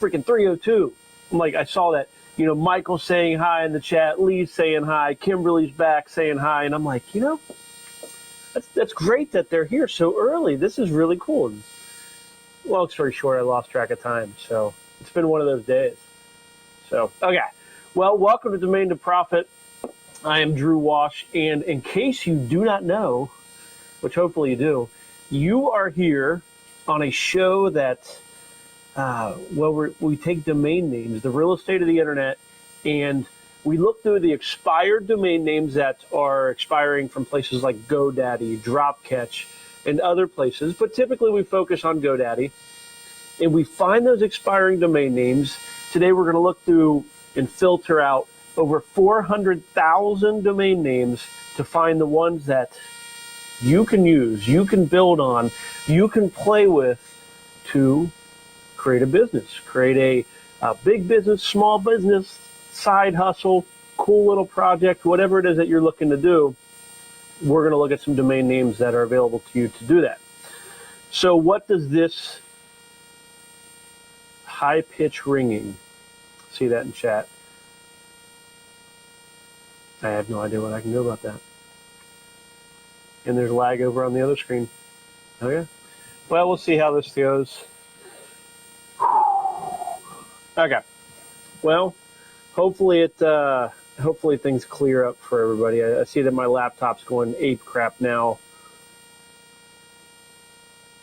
freaking 302. I'm like, I saw that, Michael saying hi in the chat, Lee's saying hi, Kimberly's back saying hi, and I'm like, that's great that they're here so early. This is really cool. And long story short, I lost track of time, so it's been one of those days. So, okay. Well, welcome to Domain to Profit. I am Drew Walsh, and in case you do not know, which hopefully you do, you are here on a show that, we take domain names, the real estate of the internet, and we look through the expired domain names that are expiring from places like GoDaddy, Dropcatch, and other places, but typically we focus on GoDaddy, and we find those expiring domain names. Today we're going to look through and filter out over 400,000 domain names to find the ones that you can use, you can build on, you can play with to create a business, create a big business, small business, side hustle, cool little project, whatever it is that you're looking to do. We're going to look at some domain names that are available to you to do that. So what does this high pitch ringing, see that in chat? I have no idea what I can do about that. And there's lag over on the other screen. Oh yeah. Well, we'll see how this goes. Okay. Well, hopefully things clear up for everybody. I see that my laptop's going ape crap now.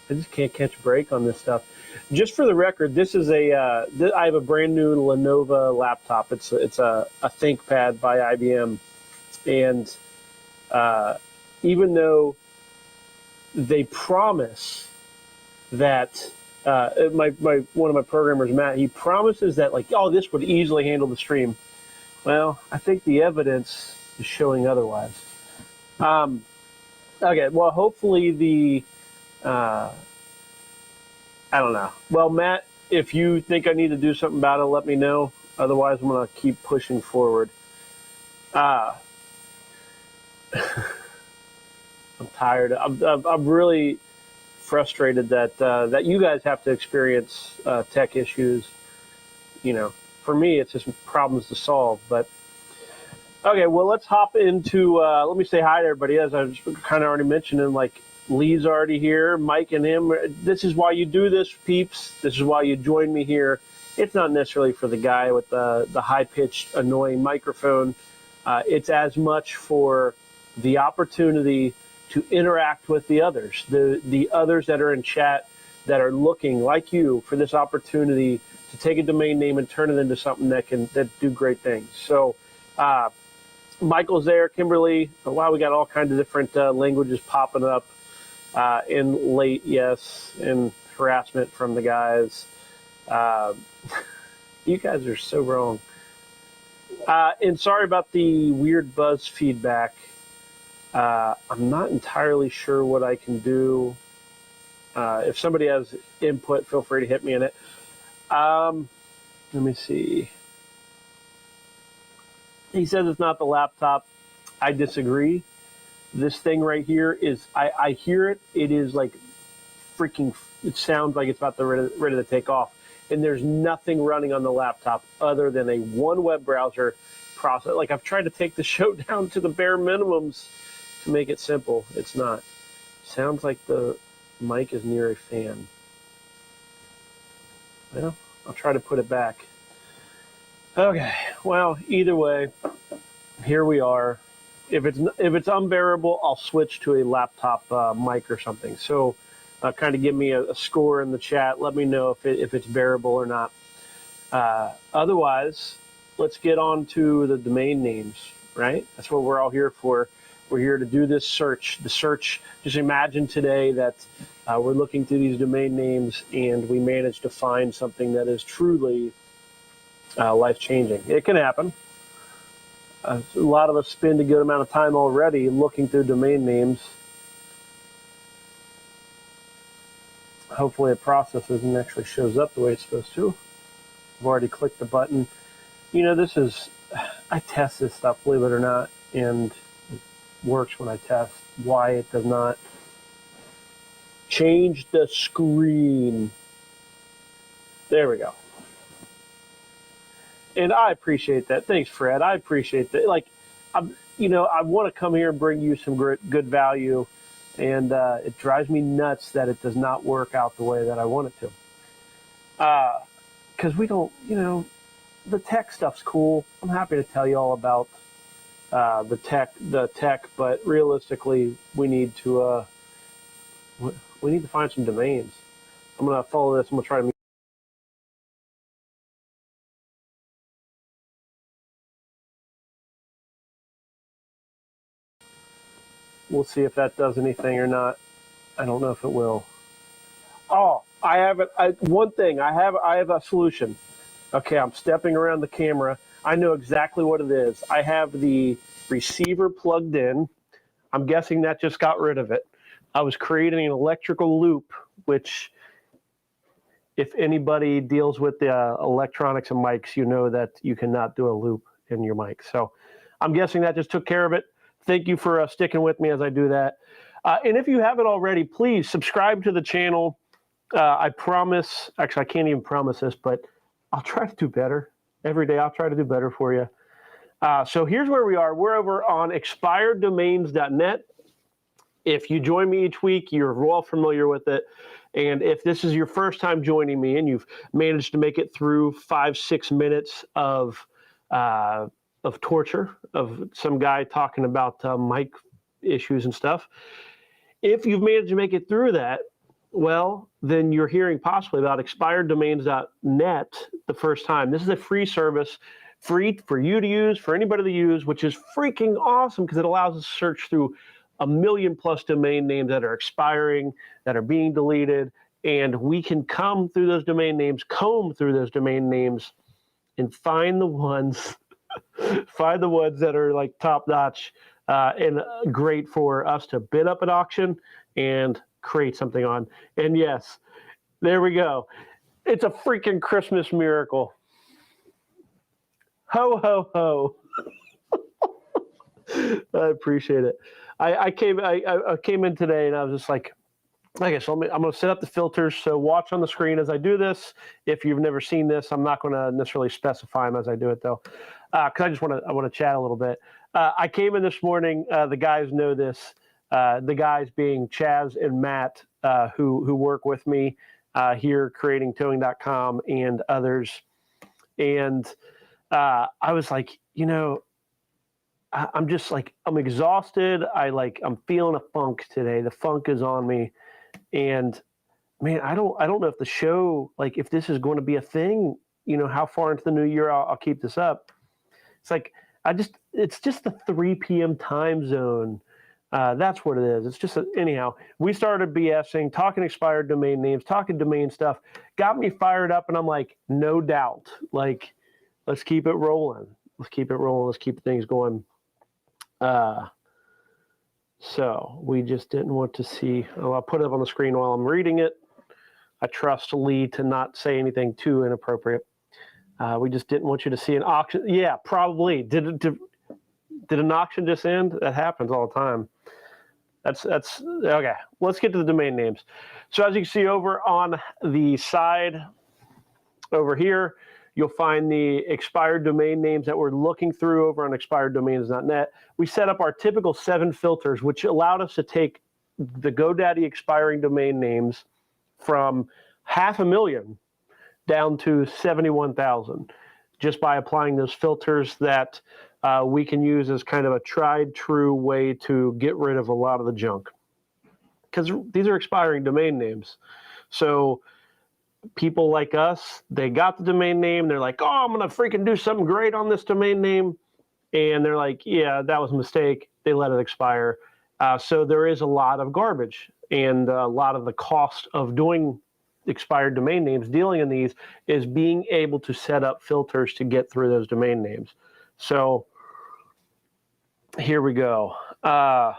I just can't catch a break on this stuff. Just for the record, this is I have a brand new Lenovo laptop. It's a ThinkPad by IBM, and even though they promise that one of my programmers, Matt, he promises that this would easily handle the stream. Well, I think the evidence is showing otherwise. Okay, well, hopefully I don't know. Well, Matt, if you think I need to do something about it, let me know. Otherwise, I'm going to keep pushing forward. I'm tired. I'm really frustrated that you guys have to experience tech issues. For me, it's just problems to solve. But okay, well, let's hop into. Let me say hi to everybody. As I was kind of already mentioning, Lee's already here, Mike and him. This is why you do this, peeps. This is why you join me here. It's not necessarily for the guy with the high-pitched, annoying microphone. It's as much for the opportunity to interact with the others, the others that are in chat that are looking, like you, for this opportunity to take a domain name and turn it into something that do great things. So Michael's there, Kimberly. Wow, we got all kinds of different languages popping up. In late, yes, and harassment from the guys. You guys are so wrong. And sorry about the weird buzz feedback. I'm not entirely sure what I can do. If somebody has input, feel free to hit me in it. Let me see. He says it's not the laptop. I disagree. This thing right here is, I hear it. It is freaking, it sounds like it's about ready to take off. And there's nothing running on the laptop other than a one web browser process. I've tried to take the show down to the bare minimums to make it simple. It's not. Sounds like the mic is near a fan. Well, I'll try to put it back. Okay, well, either way, here we are. If it's unbearable, I'll switch to a laptop mic or something. So kind of give me a score in the chat. Let me know if it's bearable or not. Otherwise, let's get on to the domain names, right? That's what we're all here for. We're here to do this search. The search, just imagine today that we're looking through these domain names and we managed to find something that is truly life-changing. It can happen. A lot of us spend a good amount of time already looking through domain names. Hopefully it processes and actually shows up the way it's supposed to. I've already clicked the button. I test this stuff, believe it or not, and it works when I test. Why it does not change the screen. There we go. And I appreciate that. Thanks, Fred. I appreciate that. Like, I want to come here and bring you some good value, and it drives me nuts that it does not work out the way that I want it to. Because we don't, the tech stuff's cool. I'm happy to tell you all about the tech, but realistically, we need to find some domains. I'm gonna follow this. I'm gonna try to. We'll see if that does anything or not. I don't know if it will. Oh, I have it. One thing. I have a solution. Okay, I'm stepping around the camera. I know exactly what it is. I have the receiver plugged in. I'm guessing that just got rid of it. I was creating an electrical loop, which, if anybody deals with the electronics and mics, you know that you cannot do a loop in your mic. So I'm guessing that just took care of it. Thank you for sticking with me as I do that. And if you haven't already, please subscribe to the channel. I promise, actually, I can't even promise this, but I'll try to do better. Every day I'll try to do better for you. So here's where we are. We're over on expireddomains.net. If you join me each week, you're well familiar with it. And if this is your first time joining me and you've managed to make it through 5-6 minutes of torture, of some guy talking about mic issues and stuff, if you've managed to make it through that, well, then you're hearing possibly about expireddomains.net the first time. This is a free service, free for you to use, for anybody to use, which is freaking awesome because it allows us to search through 1 million plus domain names that are expiring, that are being deleted, and we can comb through those domain names, and find the ones that are like top notch and great for us to bid up at auction and create something on. And yes, there we go. It's a freaking Christmas miracle. Ho, ho, ho. I appreciate it. I came in today and I was just like, okay, so I'm going to set up the filters. So watch on the screen as I do this. If you've never seen this, I'm not going to necessarily specify them as I do it though, because I want to chat a little bit. I came in this morning. The guys know this. The guys being Chaz and Matt, who work with me here creating towing.com and others. And I was like, I'm just like, I'm exhausted. I'm feeling a funk today. The funk is on me. And man, I don't know if the show, like if this is going to be a thing, how far into the new year I'll keep this up. It's like, it's just the 3 p.m. time zone. That's what it is. It's just, anyhow, we started BSing, talking expired domain names, talking domain stuff, got me fired up. And I'm like, no doubt, like, let's keep it rolling. Let's keep things going. So we just didn't want to see. I'll put it up on the screen while I'm reading it. I trust Lee to not say anything too inappropriate. We just didn't want you to see an auction. Yeah, probably. Did an auction just end? That happens all the time. That's okay. Let's get to the domain names. So as you can see over on the side over here, you'll find the expired domain names that we're looking through over on expireddomains.net. We set up our typical 7 filters, which allowed us to take the GoDaddy expiring domain names from 500,000 down to 71,000, just by applying those filters that we can use as kind of a tried true way to get rid of a lot of the junk. Because these are expiring domain names. So people like us, they got the domain name. They're like, oh, I'm going to freaking do something great on this domain name. And they're like, yeah, that was a mistake. They let it expire. So there is a lot of garbage. And a lot of the cost of doing expired domain names, dealing in these, is being able to set up filters to get through those domain names. So here we go. I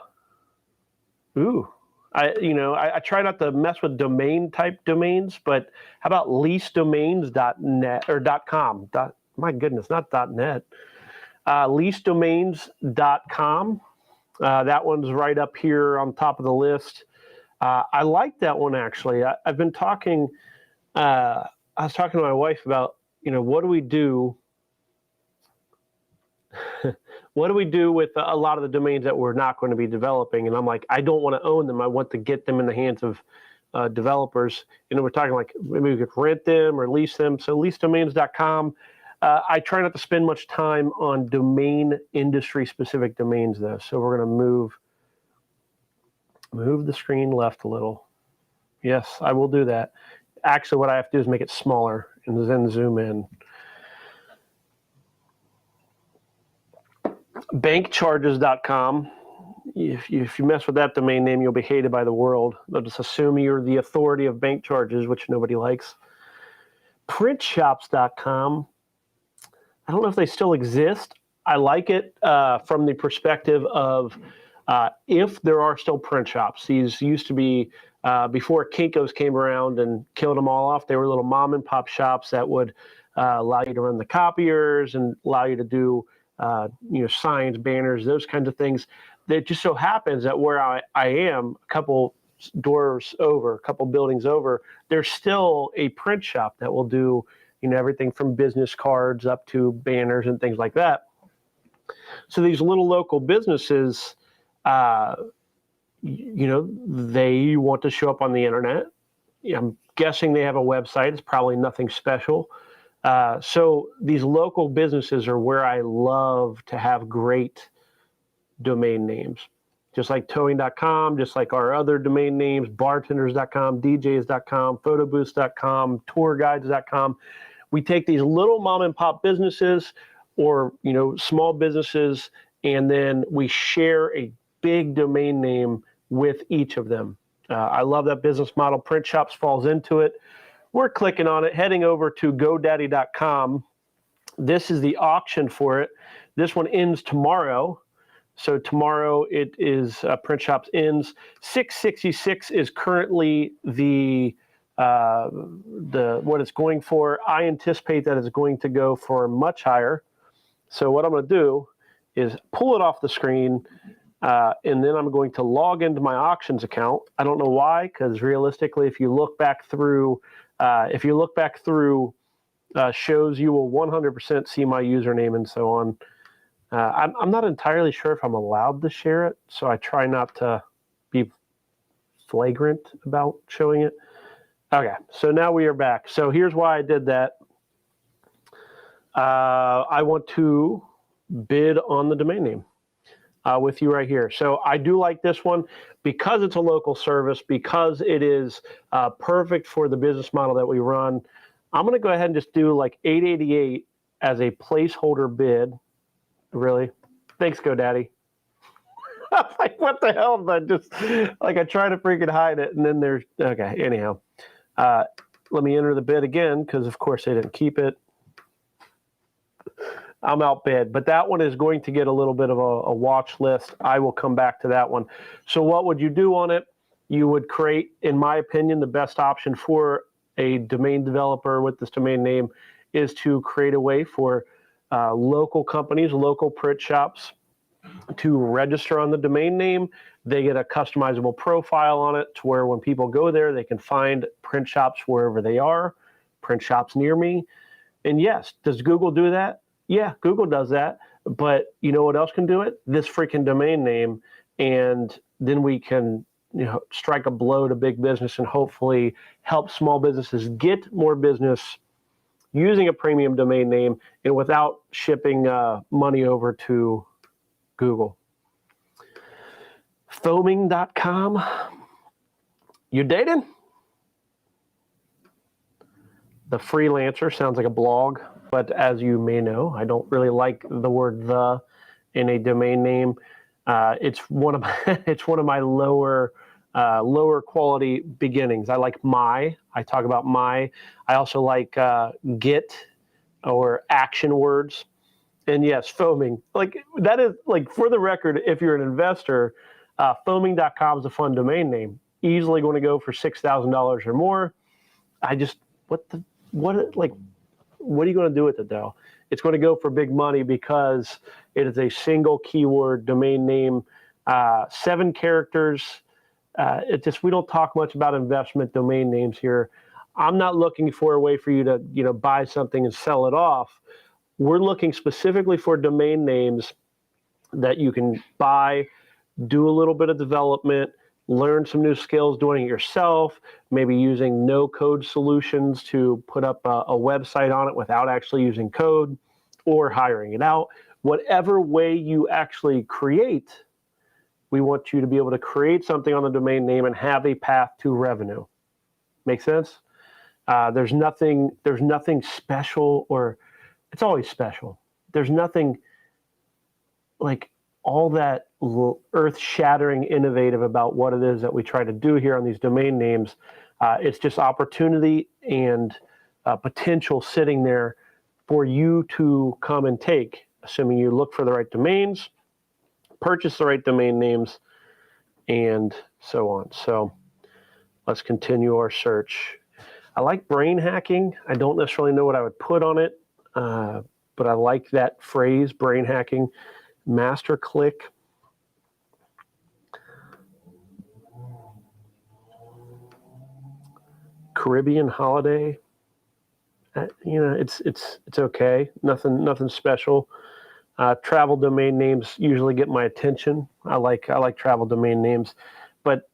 try not to mess with domain type domains, but how about leasedomains.net or .com? My goodness, not .net. Leasedomains.com. That one's right up here on top of the list. I like that one actually. I've been talking. I was talking to my wife about what do we do what do we do with a lot of the domains that we're not going to be developing? And I'm like, I don't want to own them. I want to get them in the hands of developers. We're talking like maybe we could rent them or lease them. So leasedomains.com. I try not to spend much time on domain industry specific domains though. So we're going to move the screen left a little. Yes, I will do that. Actually, what I have to do is make it smaller and then zoom in. Bankcharges.com. If you mess with that domain name, you'll be hated by the world. They'll just assume you're the authority of bank charges, which nobody likes. Printshops.com. I don't know if they still exist. I like it from the perspective of if there are still print shops. These used to be, before Kinko's came around and killed them all off, they were little mom and pop shops that would allow you to run the copiers and allow you to do signs, banners, those kinds of things. It just so happens that where I am, a couple doors over, a couple buildings over, there's still a print shop that will do everything from business cards up to banners and things like that. So these little local businesses, they want to show up on the internet. I'm guessing they have a website. It's probably nothing special. So these local businesses are where I love to have great domain names, just like towing.com, just like our other domain names, bartenders.com, djs.com, photobooths.com, tourguides.com. We take these little mom and pop businesses or, small businesses, and then we share a big domain name with each of them. I love that business model. Print Shops falls into it. We're clicking on it, heading over to GoDaddy.com. This is the auction for it. This one ends tomorrow. So tomorrow it is Print Shops ends. 666 is currently the what it's going for. I anticipate that it's going to go for much higher. So what I'm going to do is pull it off the screen, and then I'm going to log into my auctions account. I don't know why, because realistically, if you look back through shows, you will 100% see my username and so on. I'm not entirely sure if I'm allowed to share it, so I try not to be flagrant about showing it. Okay, so now we are back. So here's why I did that. I want to bid on the domain name with you right here. So I do like this one because it's a local service, because it is perfect for the business model that we run. I'm going to go ahead and just do like $888 as a placeholder bid. Really? Thanks, GoDaddy. I'm like, what the hell? I just, I try to freaking hide it, and then there's, okay, anyhow. Let me enter the bid again, because of course they didn't keep it. I'm outbid, but that one is going to get a little bit of a watch list. I will come back to that one. So what would you do on it? You would create, in my opinion, the best option for a domain developer with this domain name is to create a way for local companies, local print shops to register on the domain name. They get a customizable profile on it to where when people go there, they can find print shops wherever they are, print shops near me. And yes, does Google do that? Yeah, Google does that. But you know what else can do it? This freaking domain name. And then we can strike a blow to big business and hopefully help small businesses get more business using a premium domain name and without shipping money over to Google. Foaming.com. You dating? The Freelancer sounds like a blog, but as you may know, I don't really like the word "the" in a domain name. It's one of my lower quality beginnings. I like my. I talk about my. I also like get or action words. And yes, foaming. That is, for the record, if you're an investor, foaming.com is a fun domain name. Easily going to go for $6,000 or more. What are you going to do with it though? It's going to go for big money because it is a single keyword domain name, 7 characters. We don't talk much about investment domain names here. I'm not looking for a way for you to, buy something and sell it off. we're looking specifically for domain names that you can buy, do a little bit of development, learn some new skills doing it yourself, maybe using no-code solutions to put up a website on it without actually using code, or hiring it out. Whatever way you actually create, we want you to be able to create something on the domain name and have a path to revenue. Make sense? There's nothing special, or it's always special. There's nothing like all that earth-shattering innovative about what it is that we try to do here on these domain names. It's just opportunity and potential sitting there for you to come and take, assuming you look for the right domains, purchase the right domain names, and so on. So let's continue our search. I like brain hacking. I don't necessarily know what I would put on it, but I like that phrase, brain hacking. Master click. Caribbean holiday. It's okay. Nothing special. Travel domain names usually get my attention. I like travel domain names, but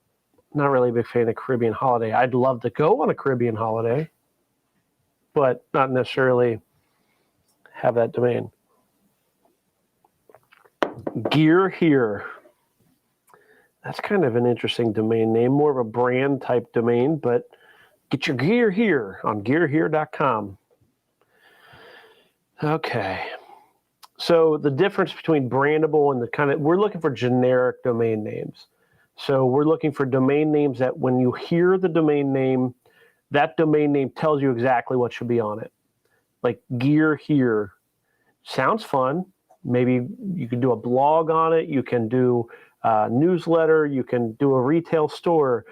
not really a big fan of Caribbean holiday. I'd love to go on a Caribbean holiday, but not necessarily have that domain. Gear here. That's kind of an interesting domain name, more of a brand type domain, but get your gear here on gearhere.com. Okay. So the difference between brandable and we're looking for generic domain names. So we're looking for domain names that when you hear the domain name, that domain name tells you exactly what should be on it. Like gear here. Sounds fun. Maybe you can do a blog on it. You can do a newsletter. You can do a retail store,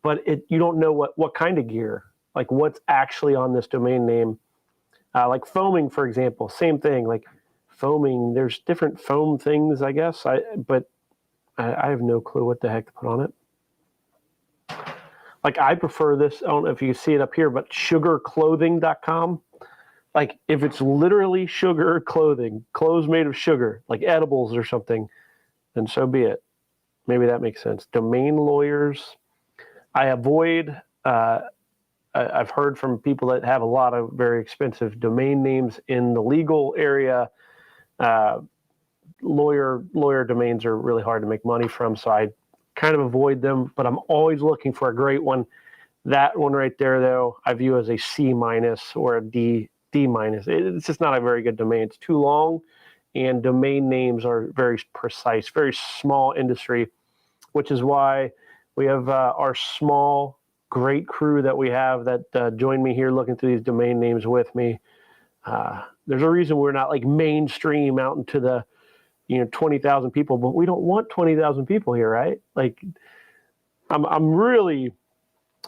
but you don't know what kind of gear, like what's actually on this domain name. Like foaming, for example, same thing. Like foaming, there's different foam things, I guess. But I have no clue what the heck to put on it. Like I prefer this. I don't know if you can see it up here, but sugarclothing.com. Like if it's literally sugar clothing, clothes made of sugar, like edibles or something, then so be it. Maybe that makes sense. Domain lawyers. I avoid, I've heard from people that have a lot of very expensive domain names in the legal area. Lawyer domains are really hard to make money from, so I kind of avoid them, but I'm always looking for a great one. That one right there, though, I view as a C- or a D-. It's just not a very good domain. It's too long, and domain names are very precise, very small industry, which is why we have our small, great crew that we have that join me here looking through these domain names with me. There's a reason we're not like mainstream out into the 20,000 people, but we don't want 20,000 people here, right? Like,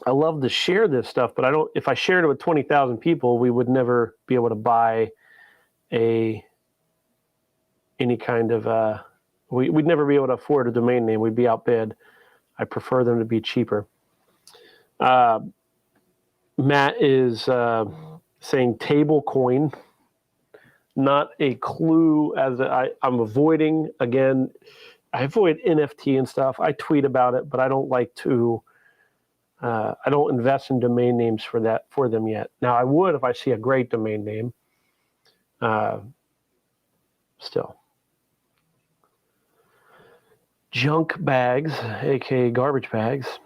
I love to share this stuff, but if I shared it with 20,000 people, we would never be able to buy any kind of, we'd never be able to afford a domain name. We'd be outbid. I prefer them to be cheaper. Matt is saying table coin. Not a clue as I'm avoiding. Again, I avoid NFT and stuff. I tweet about it, but I don't like to. I don't invest in domain names for them yet. Now I would if I see a great domain name. Still, junk bags, aka garbage bags,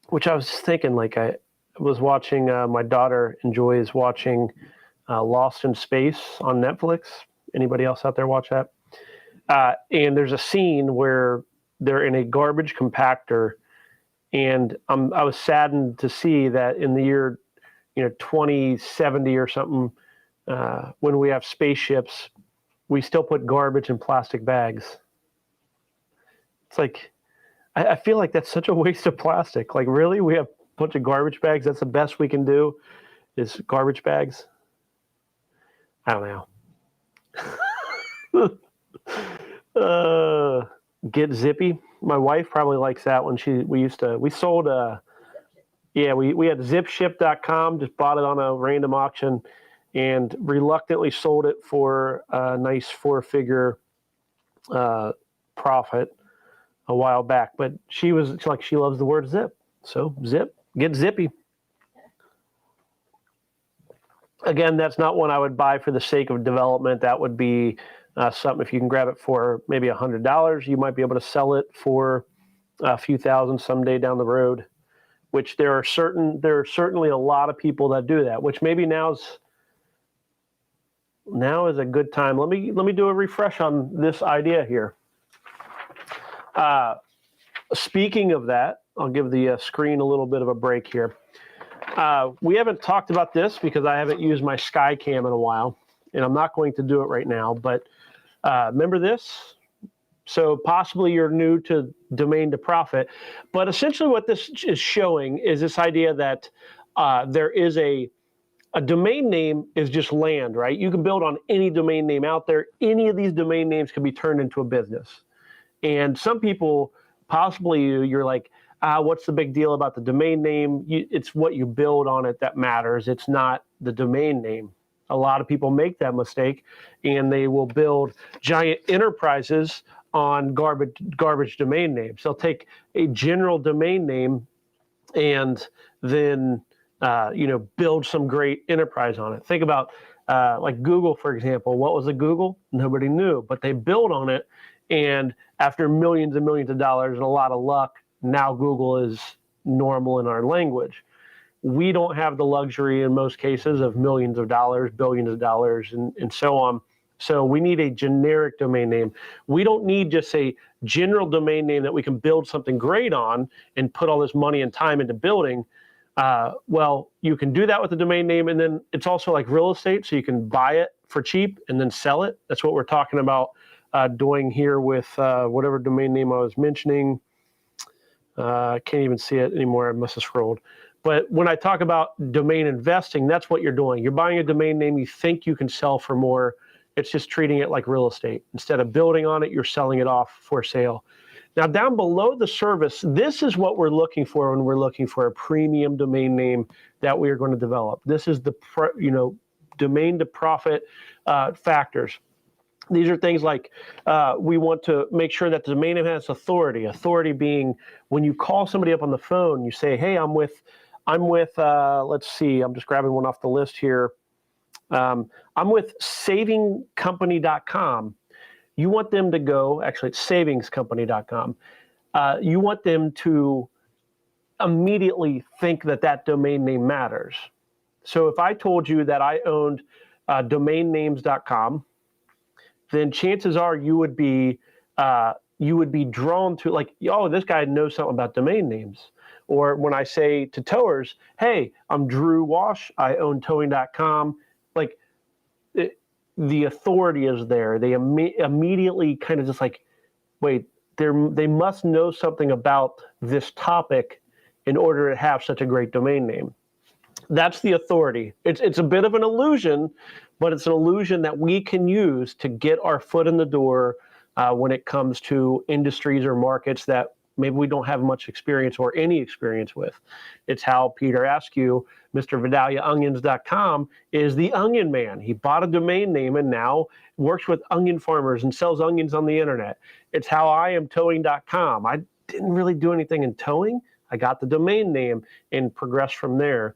which I was just thinking. Like I was watching. My daughter enjoys watching Lost in Space on Netflix. Anybody else out there watch that? And there's a scene where they're in a garbage compactor, and I was saddened to see that in the year 2070 or something, when we have spaceships, we still put garbage in plastic bags. It's like, I feel like that's such a waste of plastic. Like, really? We have a bunch of garbage bags? That's the best we can do is garbage bags? I don't know. Get Zippy. My wife probably likes that one. We sold we had zipship.com, just bought it on a random auction, and reluctantly sold it for a nice 4-figure profit a while back. But she loves the word zip. So zip, get zippy. Again, that's not one I would buy for the sake of development. That would be something, if you can grab it for maybe $100, you might be able to sell it for a few thousand someday down the road, which there are certainly a lot of people that do that, which maybe now is a good time. Let me do a refresh on this idea here. Speaking of that, I'll give the screen a little bit of a break here. We haven't talked about this because I haven't used my Skycam in a while, and I'm not going to do it right now, but remember this? So possibly you're new to domain to profit, but essentially what this is showing is this idea that there is a domain name is just land, right? You can build on any domain name out there. Any of these domain names can be turned into a business. And some people, possibly you're like, what's the big deal about the domain name? It's what you build on it that matters. It's not the domain name. A lot of people make that mistake, and they will build giant enterprises on garbage domain names. They'll take a general domain name and then build some great enterprise on it. Think about like Google, for example. What was a Google? Nobody knew, but they built on it, and after millions and millions of dollars and a lot of luck, now Google is normal in our language. We don't have the luxury in most cases of millions of dollars, billions of dollars, and so on. So we need a generic domain name. We don't need just a general domain name that we can build something great on and put all this money and time into building. Well, you can do that with a domain name, and then it's also like real estate, so you can buy it for cheap and then sell it. That's what we're talking about doing here with whatever domain name I was mentioning. I can't even see it anymore. I must have scrolled. But when I talk about domain investing, that's what you're doing. You're buying a domain name you think you can sell for more. It's just treating it like real estate. Instead of building on it, you're selling it off for sale. Now, down below the service, this is what we're looking for when we're looking for a premium domain name that we are going to develop. This is the domain to profit factors. These are things like we want to make sure that the domain name has authority. Authority being when you call somebody up on the phone, you say, "Hey, I'm with. Let's see. I'm just grabbing one off the list here. I'm with savingcompany.com." You want them to go. Actually, it's savingscompany.com. You want them to immediately think that domain name matters. So if I told you that I owned domainnames.com, then chances are you would be drawn to, like, oh, this guy knows something about domain names. Or when I say to towers, hey, I'm Drew Wash, I own towing.com, like the authority is there. They immediately kind of just like, wait, they must know something about this topic in order to have such a great domain name. That's the authority. It's a bit of an illusion, but it's an illusion that we can use to get our foot in the door when it comes to industries or markets that maybe we don't have much experience or any experience with. It's how Peter Askew, Mr. VidaliaOnions.com, is the onion man. He bought a domain name and now works with onion farmers and sells onions on the internet. It's how I am towing.com. I didn't really do anything in towing. I got the domain name and progressed from there.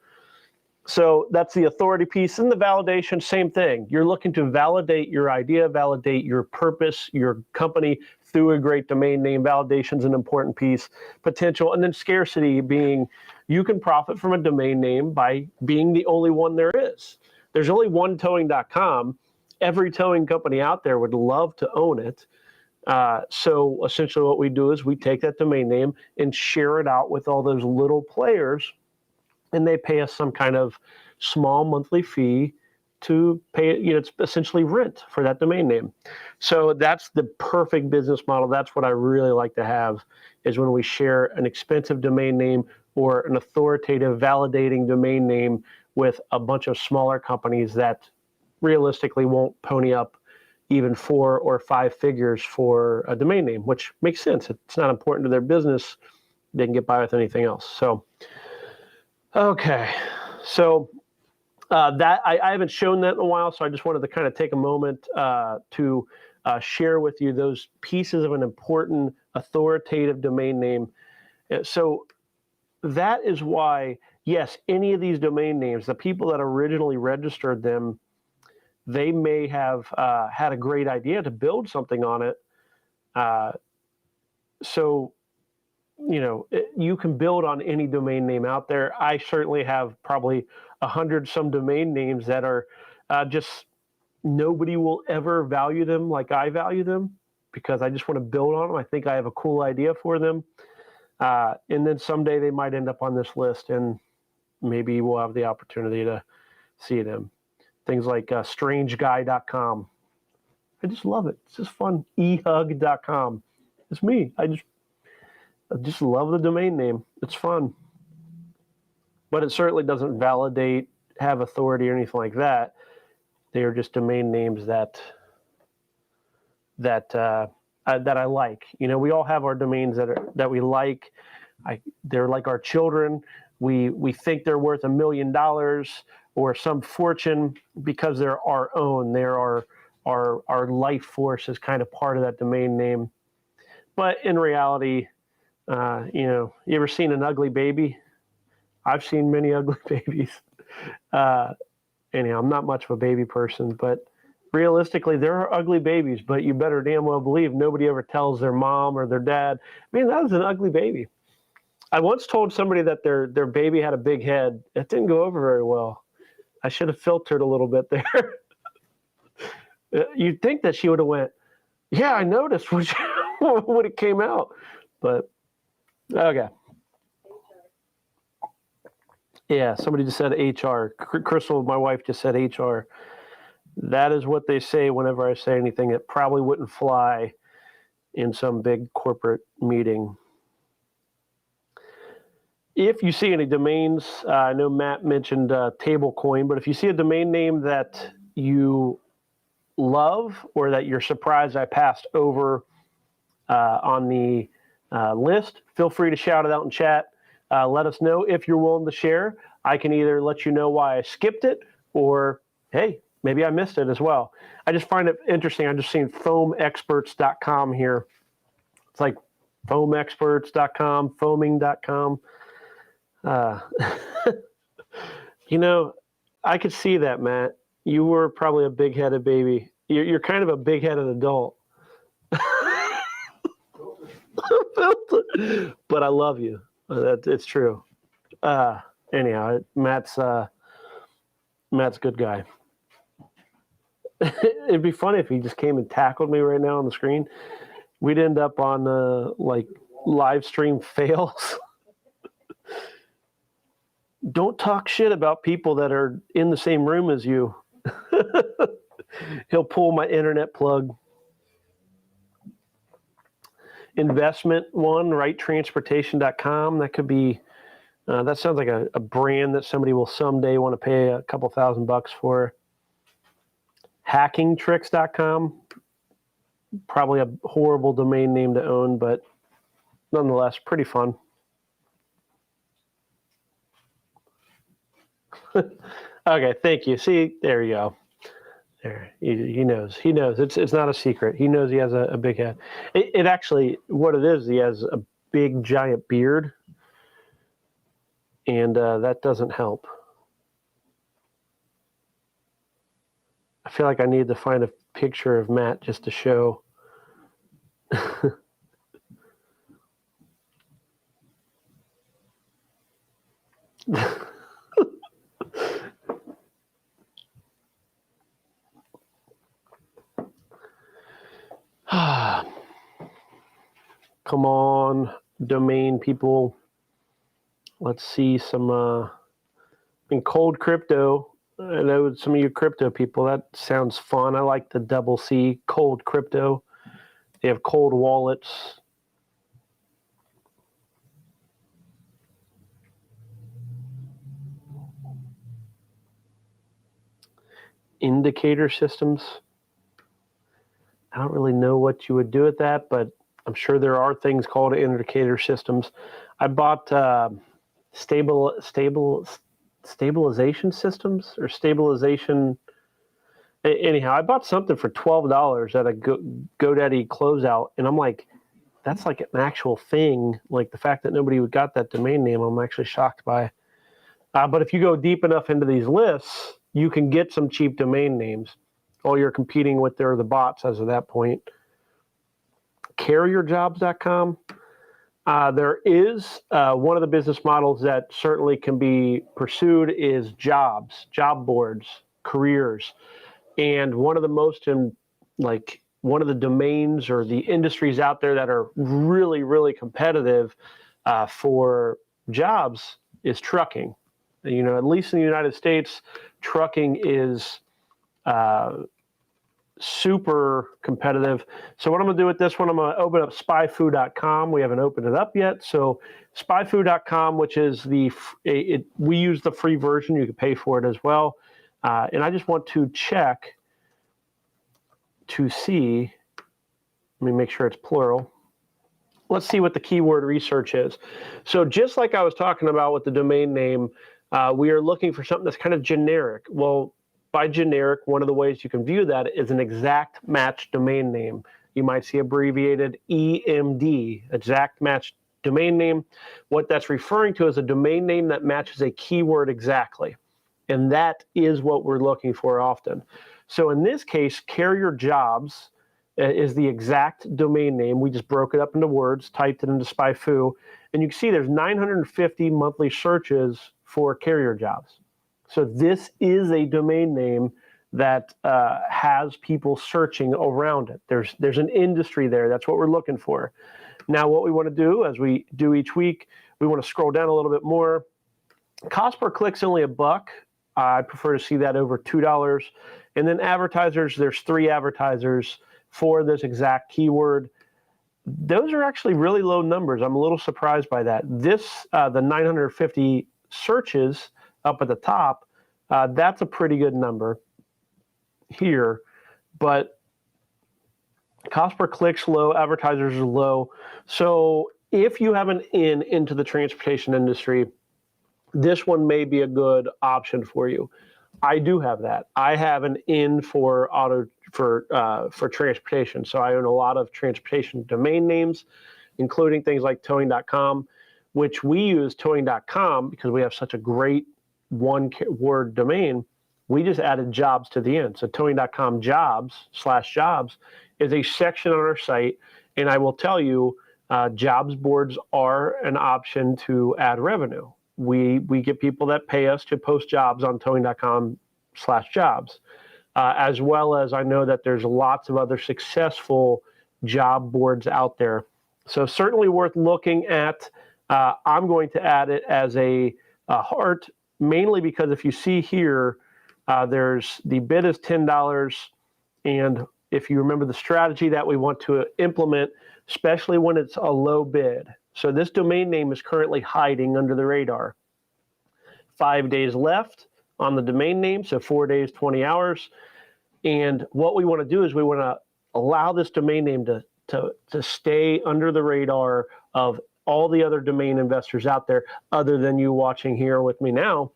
So that's the authority piece. And the validation, same thing. You're looking to validate your idea, validate your purpose, your company through a great domain name. Validation is an important piece. Potential, and then scarcity being you can profit from a domain name by being the only one there is. There's only one towing.com. Every towing company out there would love to own it. So essentially what we do is we take that domain name and share it out with all those little players, and they pay us some kind of small monthly fee to pay, it's essentially rent for that domain name. So that's the perfect business model. That's what I really like to have, is when we share an expensive domain name or an authoritative validating domain name with a bunch of smaller companies that realistically won't pony up even 4 or 5 figures for a domain name, which makes sense. It's not important to their business. They can get by with anything else. So, okay. So That I haven't shown that in a while, so I just wanted to kind of take a moment to share with you those pieces of an important authoritative domain name. So that is why, yes, any of these domain names, the people that originally registered them, they may have had a great idea to build something on it. So, you can build on any domain name out there. I certainly have probably 100 some domain names that are just nobody will ever value them like I value them because I just want to build on them. I think I have a cool idea for them. And then someday they might end up on this list and maybe we'll have the opportunity to see them. Things like strangeguy.com. I just love it. It's just fun. ehug.com. It's me. I just love the domain name. It's fun. But it certainly doesn't validate, have authority, or anything like that. They are just domain names that I like. We all have our domains that we like. They're like our children. We think they're worth $1 million or some fortune because they're our own. They're our life force is kind of part of that domain name. But in reality, you ever seen an ugly baby? I've seen many ugly babies. Anyhow, I'm not much of a baby person, but realistically, there are ugly babies, but you better damn well believe nobody ever tells their mom or their dad, man, that was an ugly baby. I once told somebody that their baby had a big head. It didn't go over very well. I should have filtered a little bit there. You'd think that she would have went, yeah, I noticed when it came out. But, okay. Yeah, somebody just said HR. Crystal, my wife, just said HR. That is what they say whenever I say anything that probably wouldn't fly in some big corporate meeting. If you see any domains, I know Matt mentioned Tablecoin, but if you see a domain name that you love or that you're surprised I passed over on the list, feel free to shout it out in chat. Let us know if you're willing to share. I can either let you know why I skipped it or, hey, maybe I missed it as well. I just find it interesting. I'm just seeing foamexperts.com here. It's like foamexperts.com, foaming.com. I could see that, Matt. You were probably a big-headed baby. You're kind of a big-headed adult. But I love you. It's true. Anyhow, Matt's a good guy. It'd be funny if he just came and tackled me right now on the screen. We'd end up on live stream fails. Don't talk shit about people that are in the same room as you. He'll pull my internet plug. Investment one, righttransportation.com. That could be, that sounds like a brand that somebody will someday want to pay a couple $1,000 for. Hackingtricks.com. Probably a horrible domain name to own, but nonetheless, pretty fun. Okay, thank you. See, there you go. There, he knows. He knows. It's not a secret. He knows he has a big head. It actually, what it is, he has a big giant beard, and that doesn't help. I feel like I need to find a picture of Matt just to show. Come on, domain people. Let's see some in cold crypto. I know some of you crypto people, that sounds fun. I like the double C, cold crypto. They have cold wallets. Indicator systems. I don't really know what you would do with that, but I'm sure there are things called indicator systems. I bought stabilization systems or stabilization. Anyhow, I bought something for $12 at a GoDaddy closeout, and I'm like, that's like an actual thing. Like the fact that nobody got that domain name, I'm actually shocked by. But if you go deep enough into these lists, you can get some cheap domain names. All you're competing with there are the bots as of that point. Carrierjobs.com. There is one of the business models that certainly can be pursued is jobs, job boards, careers. And one of the most one of the domains or the industries out there that are really, really competitive for jobs is trucking. At least in the United States, trucking is super competitive. So what I'm going to do with this one, I'm going to open up spyfoo.com. We haven't opened it up yet. So spyfoo.com, which is we use the free version. You can pay for it as well. And I just want to check to see, let me make sure it's plural. Let's see what the keyword research is. So just like I was talking about with the domain name, we are looking for something that's kind of generic. Well, by generic, one of the ways you can view that is an exact match domain name. You might see abbreviated EMD, exact match domain name. What that's referring to is a domain name that matches a keyword exactly. And that is what we're looking for often. So in this case, Carrier Jobs is the exact domain name. We just broke it up into words, typed it into SpyFoo, and you can see there's 950 monthly searches for Carrier Jobs. So this is a domain name that has people searching around it. There's an industry there. That's what we're looking for. Now, what we want to do, as we do each week, we want to scroll down a little bit more. Cost per click is only $1. I prefer to see that over $2. And then advertisers, there's 3 advertisers for this exact keyword. Those are actually really low numbers. I'm a little surprised by that. The 950 searches up at the top, that's a pretty good number here. But cost per click's low, advertisers are low. So if you have an into the transportation industry, this one may be a good option for you. I do have that. I have an in for transportation. So I own a lot of transportation domain names, including things like towing.com, which we use towing.com because we have such a great one-word domain. We just added jobs to the end. So towing.com jobs/jobs is a section on our site. And I will tell you, jobs boards are an option to add revenue. We get people that pay us to post jobs on towing.com/jobs, as well as I know that there's lots of other successful job boards out there. So certainly worth looking at. I'm going to add it as a heart, mainly because if you see here, there's the bid is $10. And if you remember the strategy that we want to implement, especially when it's a low bid. So this domain name is currently hiding under the radar. 5 days left on the domain name, so 4 days, 20 hours. And what we want to do is we want to allow this domain name to stay under the radar of all the other domain investors out there other than you watching here with me now.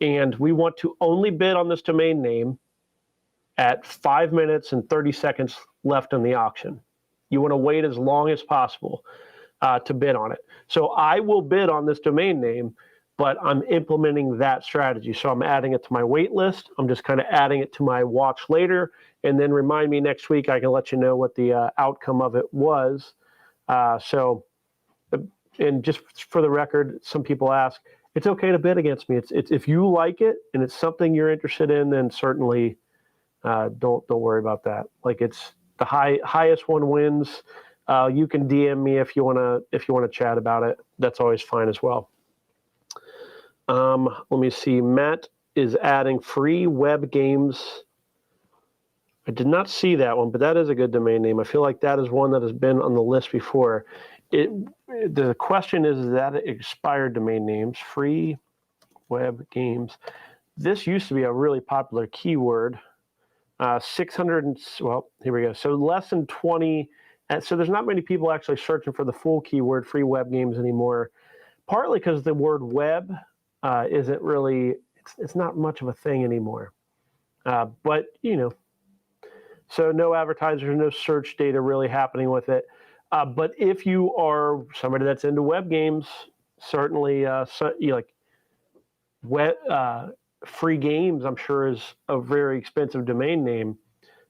And we want to only bid on this domain name at 5 minutes and 30 seconds left on the auction. You want to wait as long as possible to bid on it. So I will bid on this domain name, but I'm implementing that strategy. So I'm adding it to my wait list. I'm just kind of adding it to my watch later, and then remind me next week. I can let you know what the outcome of it was. And just for the record, some people ask, it's okay to bid against me. It's if you like it and it's something you're interested in, then certainly don't worry about that. Like it's the highest one wins. You can DM me if you wanna chat about it. That's always fine as well. Let me see. Matt is adding free web games. I did not see that one, but that is a good domain name. I feel like that is one that has been on the list before. The question is that expired domain names, free web games. This used to be a really popular keyword. 600, well, here we go. So less than 20. So there's not many people actually searching for the full keyword free web games anymore, partly because the word web isn't really, it's not much of a thing anymore. But, so no advertisers, no search data really happening with it. But if you are somebody that's into web games, certainly free games, I'm sure, is a very expensive domain name.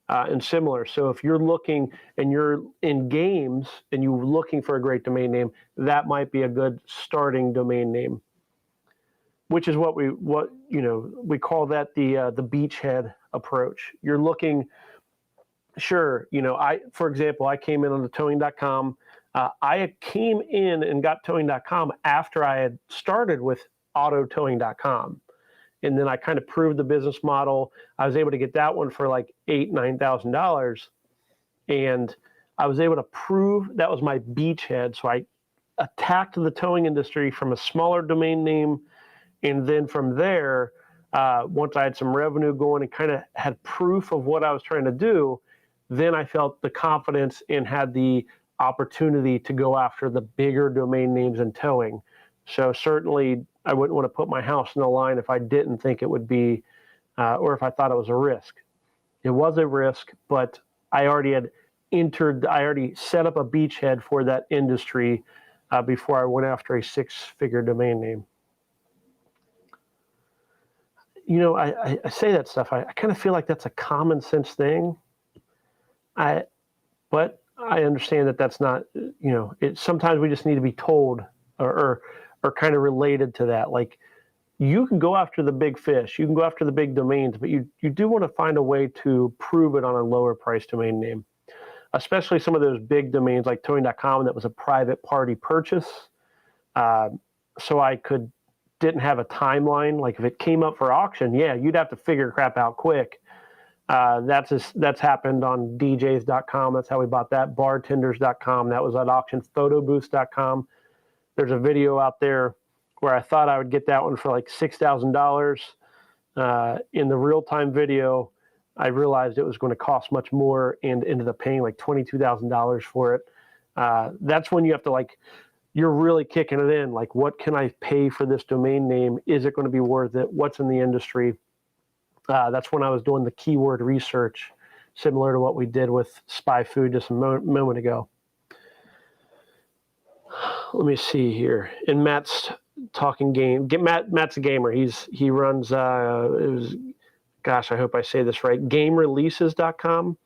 And similar. So if you're looking and you're in games and you're looking for a great domain name, that might be a good starting domain name, which is what we call that the beachhead approach. You're looking, sure, for example, I came in on the towing.com. I came in and got towing.com after I had started with autotowing.com. And then I kind of proved the business model. I was able to get that one for like $8,000-9,000, and I was able to prove that was my beachhead. So I attacked the towing industry from a smaller domain name, and then from there, once I had some revenue going and kind of had proof of what I was trying to do, then I felt the confidence and had the opportunity to go after the bigger domain names in towing. So certainly, I wouldn't want to put my house in the line if I didn't think it would be, or if I thought it was a risk. It was a risk, but I already set up a beachhead for that industry before I went after a six-figure domain name. I say that stuff. I kind of feel like that's a common sense thing. But I understand that that's not, sometimes we just need to be told or kind of related to that. Like, you can go after the big fish, you can go after the big domains, but you do want to find a way to prove it on a lower price domain name, especially some of those big domains like towing.com that was a private party purchase. So I didn't have a timeline. Like, if it came up for auction, yeah, you'd have to figure crap out quick. That's happened on DJs.com. That's how we bought that. Bartenders.com. That was at auction. Photobooths.com. There's a video out there where I thought I would get that one for like $6,000. In the real-time video, I realized it was going to cost much more and ended up paying like $22,000 for it. That's when you have to, you're really kicking it in. Like, what can I pay for this domain name? Is it going to be worth it? What's in the industry? That's when I was doing the keyword research, similar to what we did with Spy Food just a moment ago. Let me see here. And Matt's talking game. Matt's a gamer. He runs. I hope I say this right. GameReleases.com.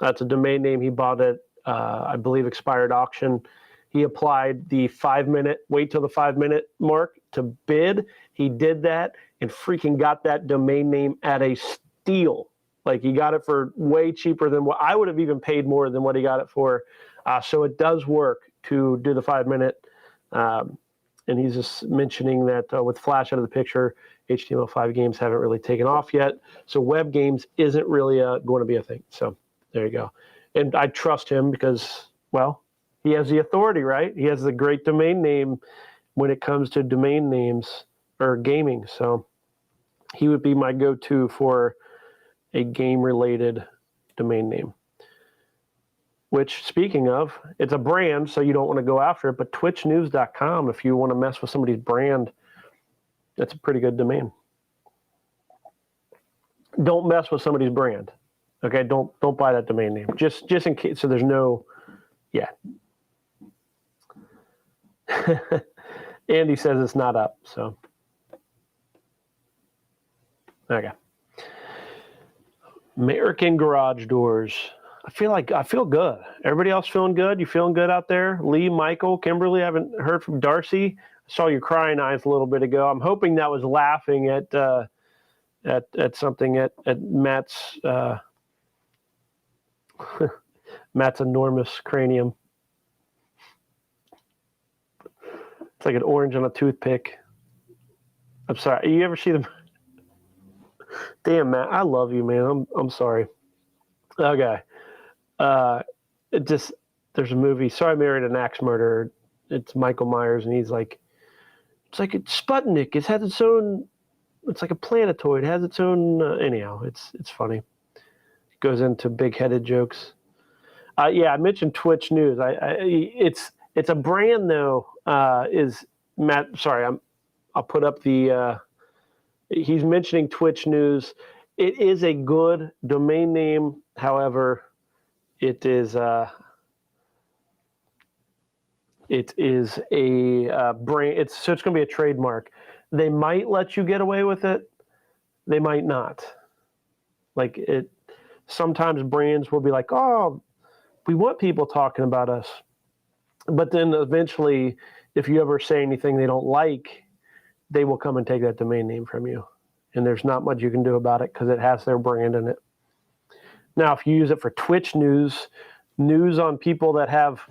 That's a domain name. He bought it. I believe expired auction. He applied the 5-minute. Wait till the 5-minute mark to bid. He did that and freaking got that domain name at a steal. Like, he got it for way cheaper than what I would have even paid more than what he got it for. So it does work to do the 5-minute. And he's just mentioning that with Flash out of the picture, HTML5 games haven't really taken off yet. So web games isn't really going to be a thing. So there you go. And I trust him because, well, he has the authority, right? He has the great domain name when it comes to domain names or gaming. So he would be my go-to for a game-related domain name. Which, speaking of, it's a brand, so you don't want to go after it. But twitchnews.com, if you want to mess with somebody's brand, that's a pretty good domain. Don't mess with somebody's brand. Okay, don't buy that domain name. Just in case, so there's no, yeah. Andy says it's not up, so. Okay. American Garage Doors. I feel good. Everybody else feeling good? You feeling good out there? Lee, Michael, Kimberly, I haven't heard from Darcy. I saw your crying eyes a little bit ago. I'm hoping that was laughing at something at Matt's Matt's enormous cranium. It's like an orange on a toothpick. I'm sorry. You ever see them? Damn, Matt, I love you, man. I'm sorry. Okay. There's a movie, So I Married an Axe Murderer. It's Michael Myers, and he's like, it's like it's Sputnik. It has its own, it's like a planetoid. It has its own, anyhow, it's funny. It goes into big-headed jokes. Yeah, I mentioned Twitch News. It's a brand, though, is Matt, sorry, I'll put up the. He's mentioning Twitch News. It is a good domain name. However, it is a brand. So it's going to be a trademark. They might let you get away with it. They might not. Like it. Sometimes brands will be like, "Oh, we want people talking about us," but then eventually, if you ever say anything they don't like, they will come and take that domain name from you. And there's not much you can do about it because it has their brand in it. Now, if you use it for Twitch news on people that have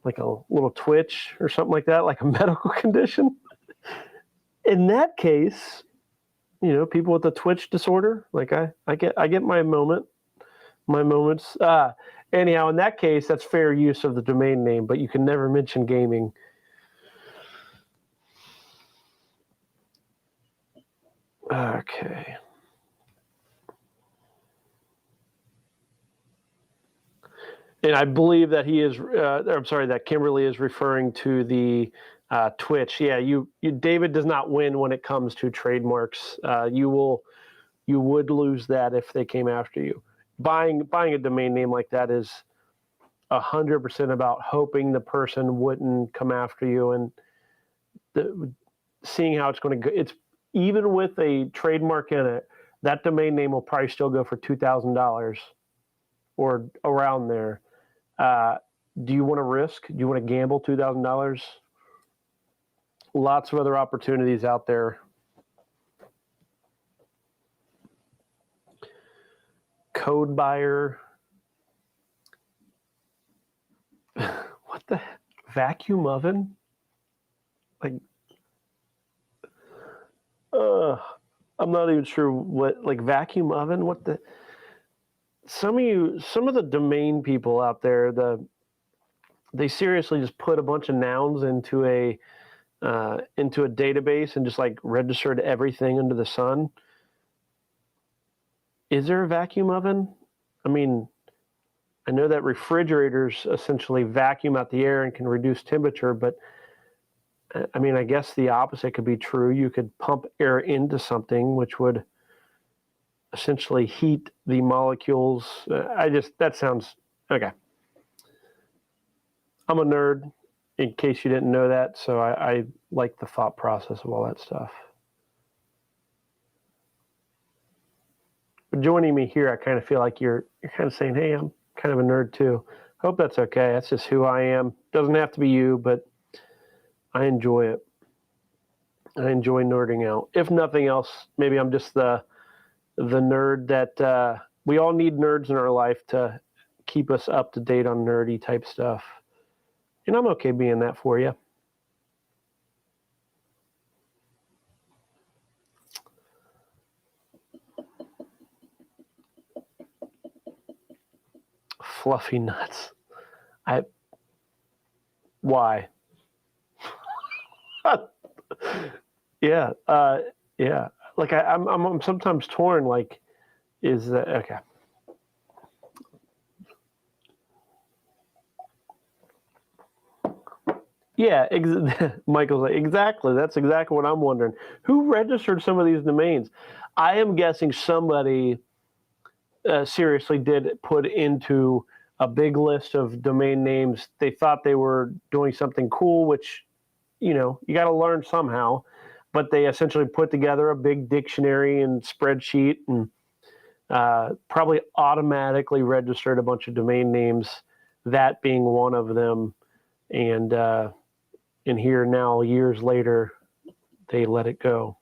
like a little twitch or something like that, like a medical condition, in that case, people with a twitch disorder, like I get my moments. Anyhow, in that case, that's fair use of the domain name, but you can never mention gaming. Okay. And I believe that that Kimberly is referring to the Twitch. Yeah, David does not win when it comes to trademarks. You would lose that if they came after you. Buying a domain name like that is 100% about hoping the person wouldn't come after you, and seeing how it's going to go. It's even with a trademark in it, that domain name will probably still go for $2,000 or around there. Do you want to risk? Do you want to gamble $2,000? Lots of other opportunities out there. Code buyer. What the vacuum oven? Like, I'm not even sure what, like, vacuum oven. What the? Some of the domain people out there, they seriously just put a bunch of nouns into a database and just like registered everything under the sun. Is there a vacuum oven? I mean, I know that refrigerators essentially vacuum out the air and can reduce temperature, but I mean, I guess the opposite could be true. You could pump air into something, which would essentially heat the molecules. That sounds okay. I'm a nerd, in case you didn't know that, so I like the thought process of all that stuff. But joining me here, I kind of feel like you're kind of saying, hey, I'm kind of a nerd too. Hope that's okay. That's just who I am. Doesn't have to be you, but I enjoy it. I enjoy nerding out. If nothing else, maybe I'm just the nerd that we all need nerds in our life to keep us up to date on nerdy type stuff. And I'm okay being that for you. Fluffy nuts. Why? Yeah. Yeah. Like I'm sometimes torn. Like, is that okay? Yeah, Michael's like, exactly. That's exactly what I'm wondering. Who registered some of these domains? I am guessing somebody seriously did put into a big list of domain names. They thought they were doing something cool, which, you got to learn somehow. But they essentially put together a big dictionary and spreadsheet and probably automatically registered a bunch of domain names, that being one of them. And here now, years later, they let it go.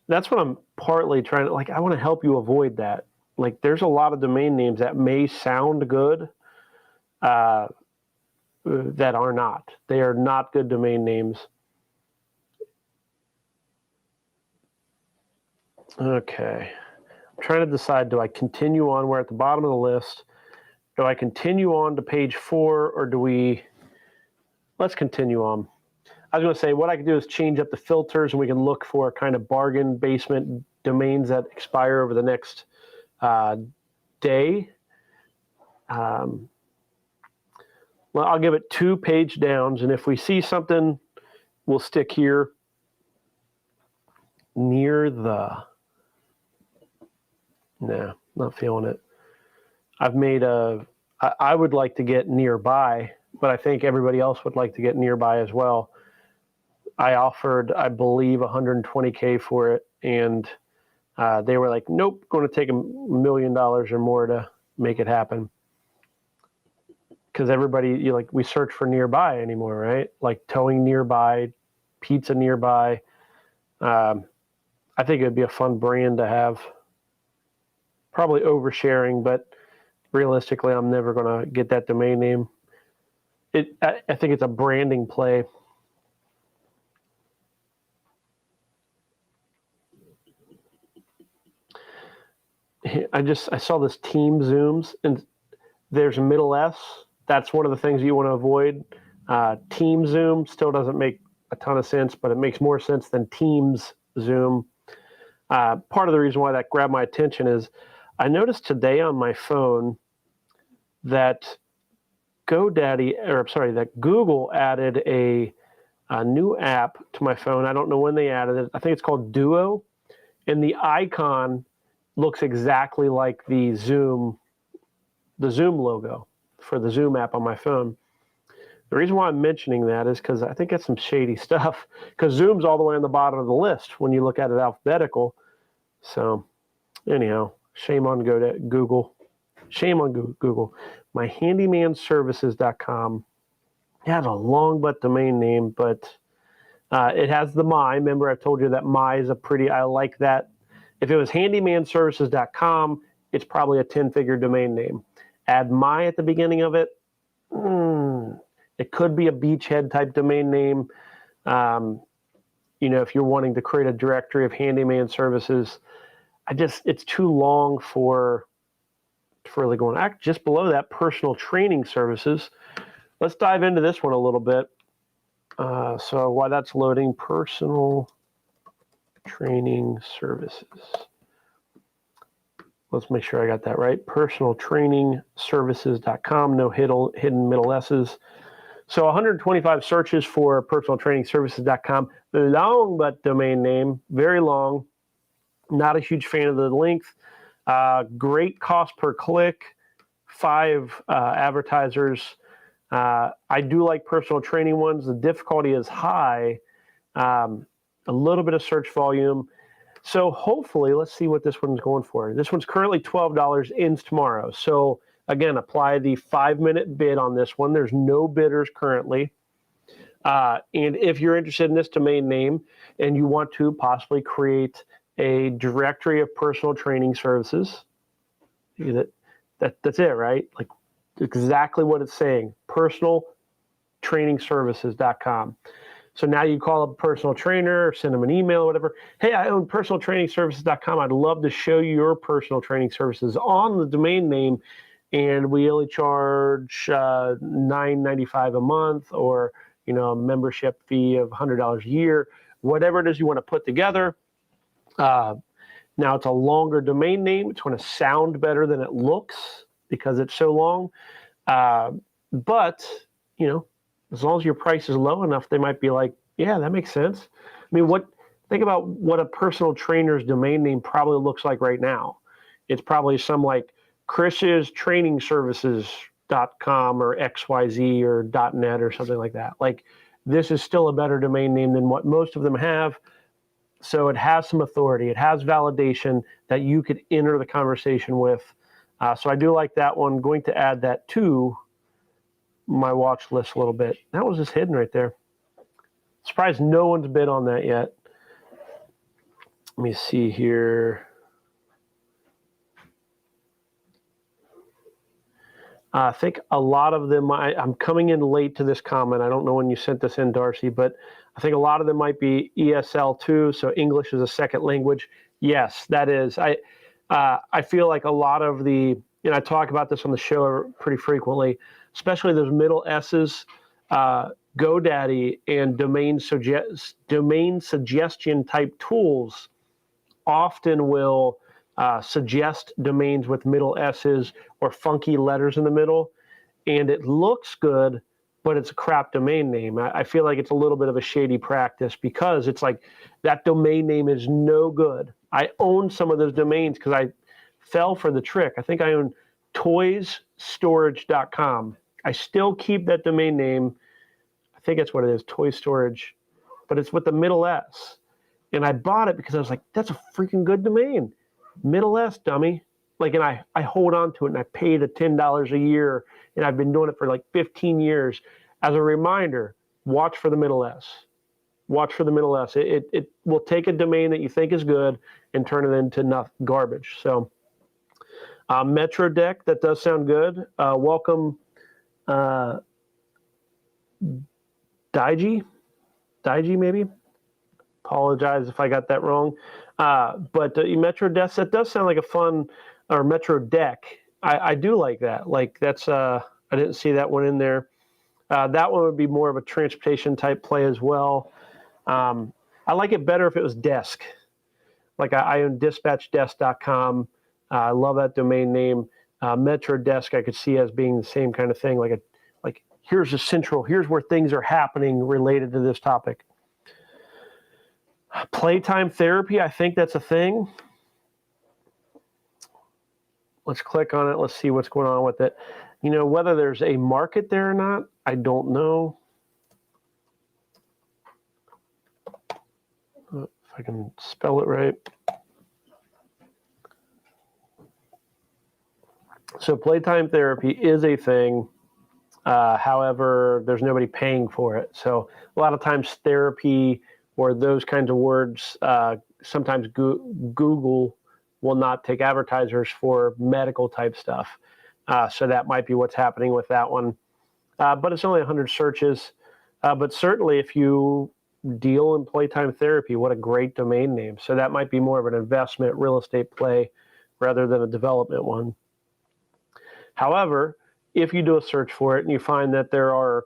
That's what I'm partly trying to, like, I want to help you avoid that. Like, there's a lot of domain names that may sound good that are not. They are not good domain names. Okay. I'm trying to decide, do I continue on? We're at the bottom of the list. Do I continue on to page 4, or let's continue on. I was going to say, what I could do is change up the filters, and we can look for kind of bargain basement domains that expire over the next day. Well, I'll give it 2 page downs, and if we see something we'll stick here near the, nah, not feeling it. I've made I would like to get nearby, but I think everybody else would like to get nearby as well. I offered, I believe, $120K for it, and they were like, nope, going to take $1 million or more to make it happen. Because everybody, we search for nearby anymore, right? Like towing nearby, pizza nearby. I think it would be a fun brand to have. Probably oversharing, but realistically, I'm never going to get that domain name. I think it's a branding play. I saw this Team Zooms, and there's a middle S. That's one of the things you want to avoid. Team Zoom still doesn't make a ton of sense, but it makes more sense than Teams Zoom. Part of the reason why that grabbed my attention is I noticed today on my phone that that Google added a new app to my phone. I don't know when they added it. I think it's called Duo, and the icon looks exactly like the Zoom logo for the Zoom app on my phone. The reason why I'm mentioning that is because I think that's some shady stuff, because Zoom's all the way on the bottom of the list when you look at it alphabetical. So anyhow, shame on Google. Shame on Google. My handymanservices.com has a long but domain name, but it has the my. Remember, I told you that my is I like that. If it was handymanservices.com, it's probably a 10-figure domain name. Add my at the beginning of it. It could be a beachhead type domain name. If you're wanting to create a directory of handyman services, it's too long for really going. Just below that, personal training services. Let's dive into this one a little bit. So while that's loading, personal training services. Let's make sure I got that right. Personaltrainingservices.com, no hidden middle S's. So 125 searches for personaltrainingservices.com. Long but domain name, very long. Not a huge fan of the length. Great cost per click. 5 advertisers. I do like personal training ones. The difficulty is high. A little bit of search volume. So hopefully, let's see what this one's going for. This one's currently $12, ends tomorrow. So again, apply the 5-minute bid on this one. There's no bidders currently. And if you're interested in this domain name and you want to possibly create a directory of personal training services, that's it, right? Like exactly what it's saying, personaltrainingservices.com. So now you call up a personal trainer, or send them an email, or whatever. Hey, I own personaltrainingservices.com. I'd love to show you your personal training services on the domain name, and we only charge $9.95 a month, or a membership fee of $100 a year, whatever it is you want to put together. Now it's a longer domain name. It's going to sound better than it looks because it's so long. But as long as your price is low enough, they might be like, yeah, that makes sense. I mean, think about what a personal trainer's domain name probably looks like right now. It's probably some like chris's.trainingservices.com or XYZ or .net or something like that. Like this is still a better domain name than what most of them have. So it has some authority. It has validation that you could enter the conversation with. So I do like that one. Going to add that to my watch list a little bit. That was just hidden right there. Surprised no one's bid on that yet. Let me see here. I think a lot of them, I'm coming in late to this comment. I don't know when you sent this in, Darcy, but I think a lot of them might be ESL2, so English is a second language. Yes, that is. I feel like a lot of the, I talk about this on the show pretty frequently, especially those middle S's, GoDaddy and domain suggestion type tools often will suggest domains with middle S's or funky letters in the middle, and it looks good, but it's a crap domain name. I feel like it's a little bit of a shady practice because it's like that domain name is no good. I own some of those domains because I fell for the trick. I think I own toysstorage.com. I still keep that domain name. I think that's what it is, Toy Storage, but it's with the middle S. And I bought it because I was like, that's a freaking good domain. Middle S, dummy. Like, and I hold on to it, and I paid $10 a year, and I've been doing it for like 15 years. As a reminder, watch for the middle S. Watch for the middle S. It will take a domain that you think is good and turn it into garbage. So Metro Deck, that does sound good. Welcome, Daiji maybe. Apologize if I got that wrong. But Metro Deck, that does sound like a fun, or Metro Deck. I do like that. Like that's, I didn't see that one in there. That one would be more of a transportation type play as well. I like it better if it was desk. Like I own dispatchdesk.com. I love that domain name. Metro Desk I could see as being the same kind of thing. Like here's here's where things are happening related to this topic. Playtime therapy, I think that's a thing. Let's click on it. Let's see what's going on with it. You know, whether there's a market there or not, I don't know. If I can spell it right. So playtime therapy is a thing. However, there's nobody paying for it. So a lot of times therapy or those kinds of words, sometimes Google will not take advertisers for medical type stuff. So that might be what's happening with that one. But it's only 100 searches. But certainly if you deal in playtime therapy, what a great domain name. So that might be more of an investment real estate play rather than a development one. However, if you do a search for it and you find that there are,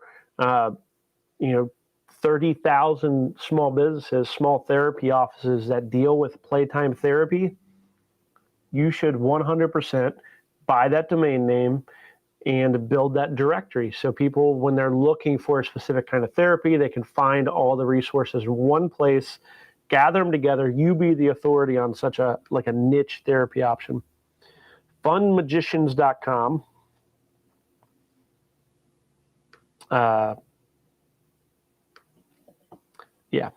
30,000 small businesses, small therapy offices that deal with playtime therapy, you should 100% buy that domain name and build that directory. So people, when they're looking for a specific kind of therapy, they can find all the resources in one place, gather them together. You be the authority on such a niche therapy option. Funmagicians.com. Yeah.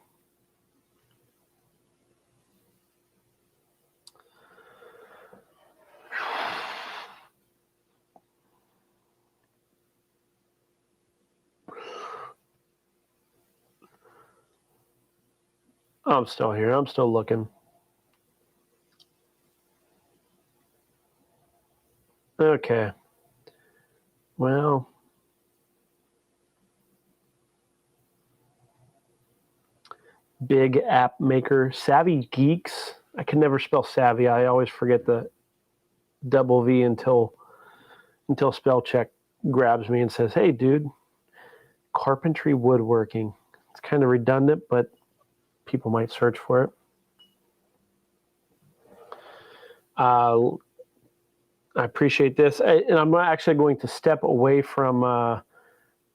I'm still here. I'm still looking. Okay. Well, big app maker, Savvy Geeks. I can never spell savvy. I always forget the double V until spell check grabs me and says, "Hey, dude, carpentry woodworking." It's kind of redundant, but people might search for it. I appreciate this, and I'm actually going to step away from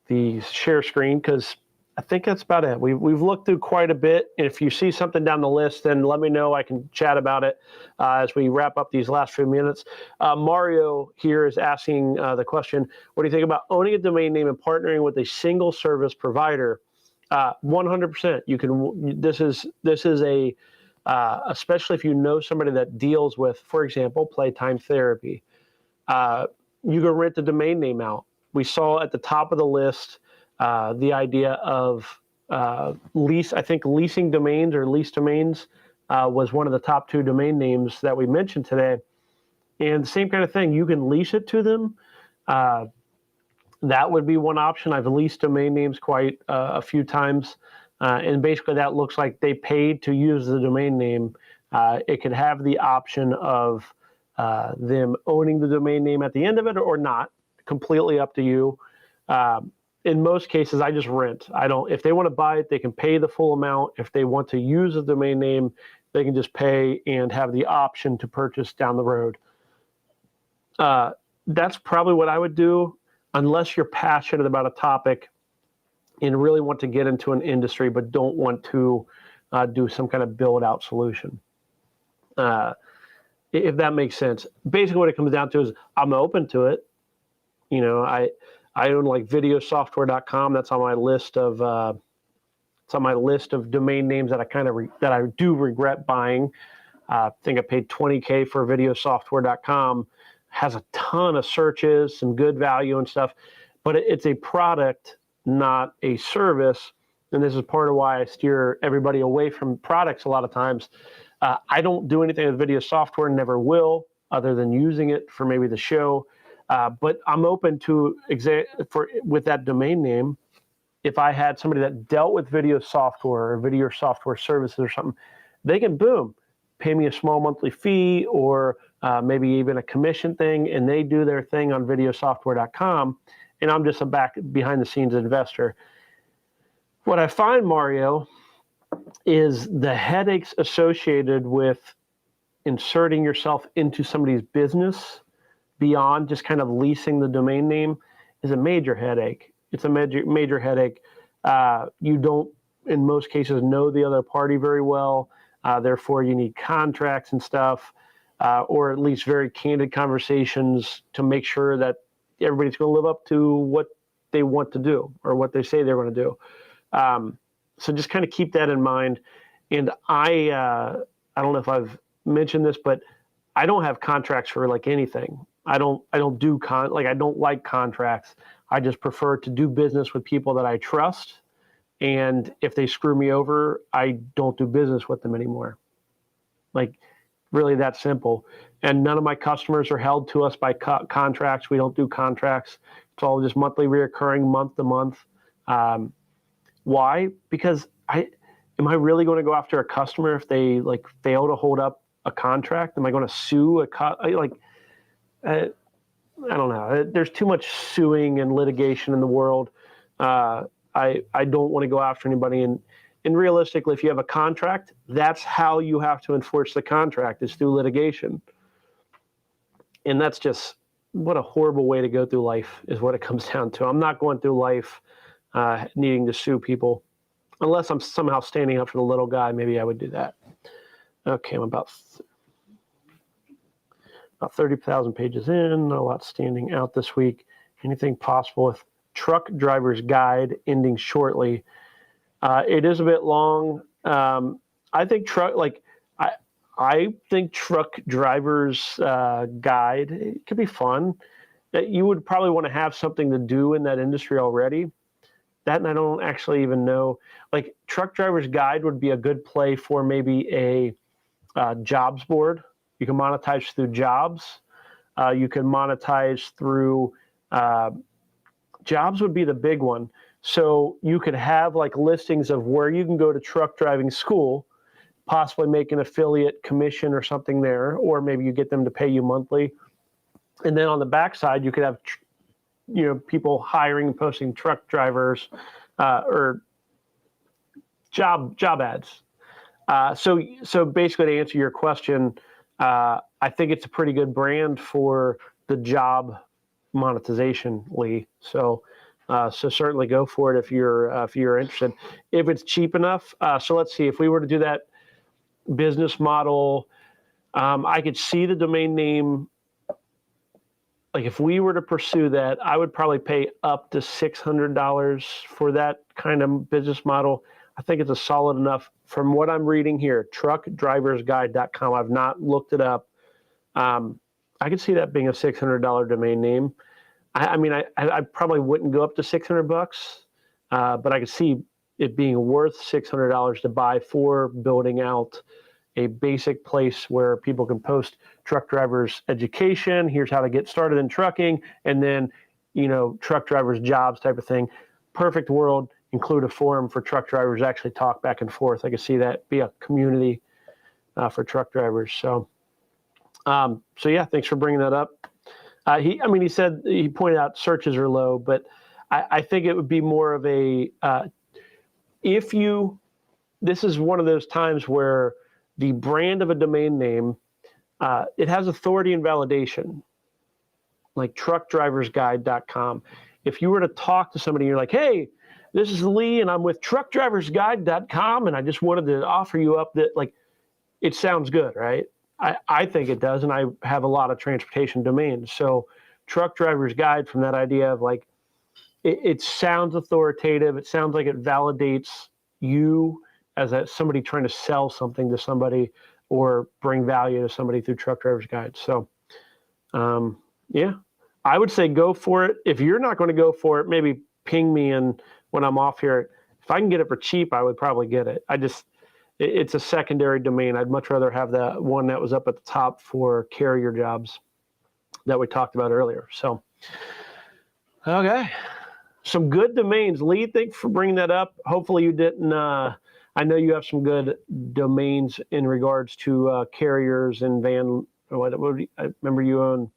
the share screen because I think that's about it. We've looked through quite a bit, and if you see something down the list, then let me know. I can chat about it as we wrap up these last few minutes. Mario here is asking the question: what do you think about owning a domain name and partnering with a single service provider? 100%. You can. This is a especially if you know somebody that deals with, for example, playtime therapy. You can rent the domain name out. We saw at the top of the list the idea of lease. I think leasing domains or lease domains was one of the top 2 domain names that we mentioned today. And the same kind of thing, you can lease it to them. That would be one option. I've leased domain names quite a few times. And basically that looks like they paid to use the domain name. It could have the option of them owning the domain name at the end of it or not. Completely up to you. In most cases, I just rent. If they want to buy it, they can pay the full amount. If they want to use the domain name, they can just pay and have the option to purchase down the road. That's probably what I would do, unless you're passionate about a topic and really want to get into an industry but don't want to do some kind of build out solution. If that makes sense. Basically what it comes down to is I'm open to it. I own like videosoftware.com. That's on my list of domain names that I do regret buying. I think I paid $20K for videosoftware.com. Has a ton of searches, some good value and stuff, but it's a product, not a service. And this is part of why I steer everybody away from products a lot of times. I don't do anything with video software, never will, other than using it for maybe the show. But I'm open to with that domain name. If I had somebody that dealt with video software or video software services or something, they can pay me a small monthly fee or maybe even a commission thing, and they do their thing on videosoftware.com, and I'm just a behind the scenes investor. What I find, Mario, is the headaches associated with inserting yourself into somebody's business beyond just kind of leasing the domain name is a major headache. It's a major headache. You don't, in most cases, know the other party very well. Therefore, you need contracts and stuff, or at least very candid conversations to make sure that everybody's going to live up to what they want to do or what they say they're going to do. So just kind of keep that in mind. And I don't know if I've mentioned this, but I don't have contracts for like anything. I don't like contracts. I just prefer to do business with people that I trust. And if they screw me over, I don't do business with them anymore. Like, really that simple. And none of my customers are held to us by contracts. We don't do contracts. It's all just monthly reoccurring, month to month. Why? Because am I really going to go after a customer if they like fail to hold up a contract? Am I going to sue I don't know. There's too much suing and litigation in the world. I don't want to go after anybody. And realistically, if you have a contract, that's how you have to enforce the contract, is through litigation. And that's just what a horrible way to go through life is what it comes down to. I'm not going through life needing to sue people. Unless I'm somehow standing up for the little guy, maybe I would do that. Okay, I'm about 30,000 pages in, not a lot standing out this week. Anything possible with Truck Driver's Guide ending shortly? It is a bit long. I think Truck Driver's Guide, it could be fun. That you would probably want to have something to do in that industry already. That, and I don't actually even know. Like, Truck Driver's Guide would be a good play for maybe a jobs board. You can monetize through jobs. You can monetize through jobs would be the big one. So you could have like listings of where you can go to truck driving school, possibly make an affiliate commission or something there, or maybe you get them to pay you monthly. And then on the backside, you could have people hiring and posting truck drivers or job ads. So basically, to answer your question, I think it's a pretty good brand for the job monetization, Lee. So certainly go for it if you're interested. If it's cheap enough. So let's see, if we were to do that business model, I could see the domain name. Like, if we were to pursue that, I would probably pay up to $600 for that kind of business model. I think it's a solid enough. From what I'm reading here, truckdriversguide.com. I've not looked it up. I could see that being a $600 domain name. I probably wouldn't go up to $600, but I could see it being worth $600 to buy for building out a basic place where people can post truck drivers education. Here's how to get started in trucking, and then truck drivers jobs type of thing. Perfect world. Include a forum for truck drivers to actually talk back and forth. I could see that be a community for truck drivers. So yeah, thanks for bringing that up. He pointed out searches are low, but I think it would be more of a this is one of those times where the brand of a domain name, it has authority and validation, like truckdriversguide.com. If you were to talk to somebody, you're like, hey, this is Lee, and I'm with truckdriversguide.com, and I just wanted to offer you up that, like, it sounds good, right? I think it does, and I have a lot of transportation domains. So Truck Driver's Guide, from that idea of like, it sounds authoritative. It sounds like it validates you as somebody trying to sell something to somebody or bring value to somebody through Truck Driver's Guide. So, yeah, I would say go for it. If you're not going to go for it, maybe ping me, and when I'm off here, if I can get it for cheap, I would probably get it. It's a secondary domain. I'd much rather have that one that was up at the top for carrier jobs that we talked about earlier. So, okay. Some good domains. Lee, thanks for bringing that up. Hopefully you didn't, I know you have some good domains in regards to carriers and van, I remember you own,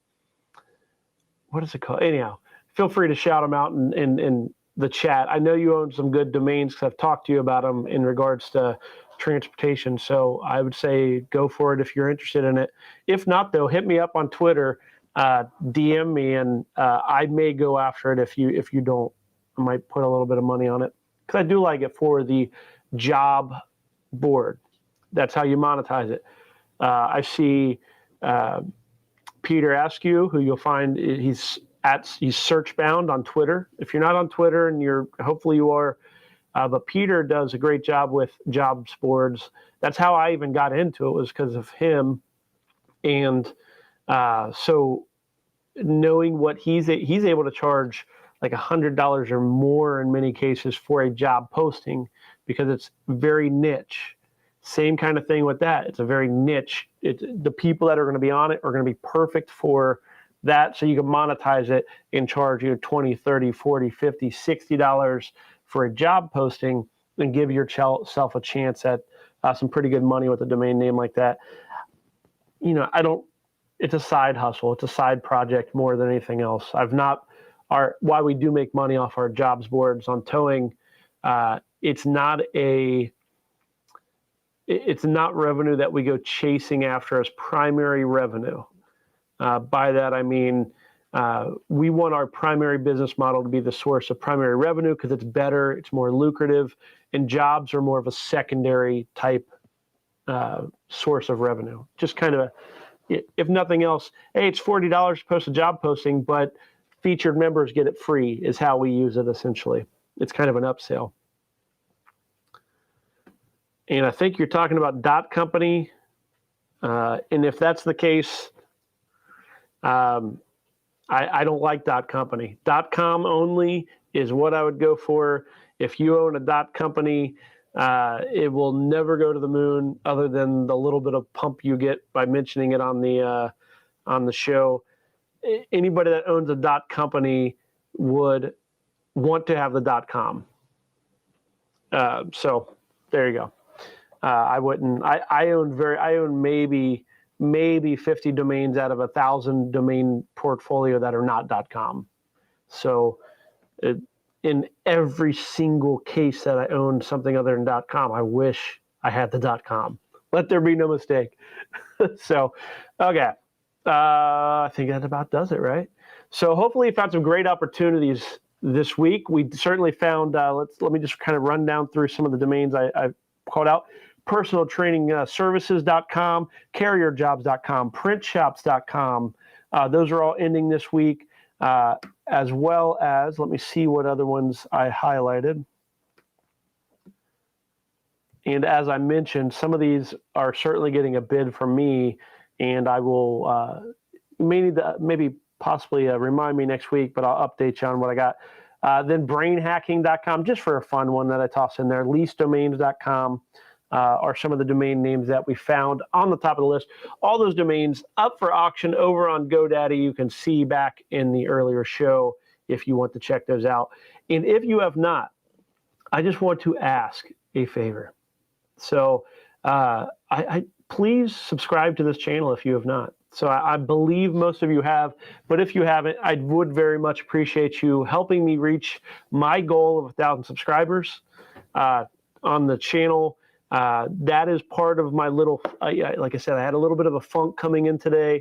what is it called? Anyhow, feel free to shout them out in the chat. I know you own some good domains because I've talked to you about them in regards to transportation. So I would say go for it if you're interested in it. If not, though, hit me up on Twitter, DM me, and I may go after it. If you don't, I might put a little bit of money on it because I do like it for the job board. That's how you monetize it. I see Peter Askew, who you'll find he's search bound on Twitter. If you're not on Twitter, and hopefully you are, but Peter does a great job with jobs boards. That's how I even got into it, was because of him. And so knowing what he's able to charge like $100 or more in many cases for a job posting, because it's very niche. Same kind of thing with that. It's a very niche. The people that are going to be on it are going to be perfect for that. So you can monetize it and charge you $20, $30, $40, $50, $60 for a job posting and give yourself a chance at some pretty good money with a domain name like that. It's a side hustle. It's a side project more than anything else. Why we do make money off our jobs boards on towing, it's not revenue that we go chasing after as primary revenue. By that, I mean, we want our primary business model to be the source of primary revenue because it's better, it's more lucrative, and jobs are more of a secondary type source of revenue. Just kind of, if nothing else, hey, it's $40 to post a job posting, but featured members get it free is how we use it essentially. It's kind of an upsell. And I think you're talking about .company. And if that's the case, I don't like .company. .com only is what I would go for. If you own a .company, it will never go to the moon other than the little bit of pump you get by mentioning it on the show. Anybody that owns a .company would want to have the .com. So there you go. I wouldn't. I own maybe 50 domains out of 1,000 domain portfolio that are not .com. So in every single case that I own something other than .com, I wish I had the .com. Let there be no mistake. So, okay. I think that about does it, right? So hopefully you found some great opportunities this week. We certainly found, let me just kind of run down through some of the domains I called out. Personaltrainingservices.com, carrierjobs.com, printshops.com. Those are all ending this week, as well as, let me see what other ones I highlighted. And as I mentioned, some of these are certainly getting a bid from me, and I will maybe possibly remind me next week, but I'll update you on what I got. Then brainhacking.com, just for a fun one that I toss in there. leasedomains.com are some of the domain names that we found on the top of the list. All those domains up for auction over on GoDaddy. You can see back in the earlier show if you want to check those out. And if you have not, I just want to ask a favor. So I please subscribe to this channel if you have not. So I believe most of you have, but if you haven't, I would very much appreciate you helping me reach my goal of 1,000 subscribers on the channel. That is part of my little, like I said, I had a little bit of a funk coming in today.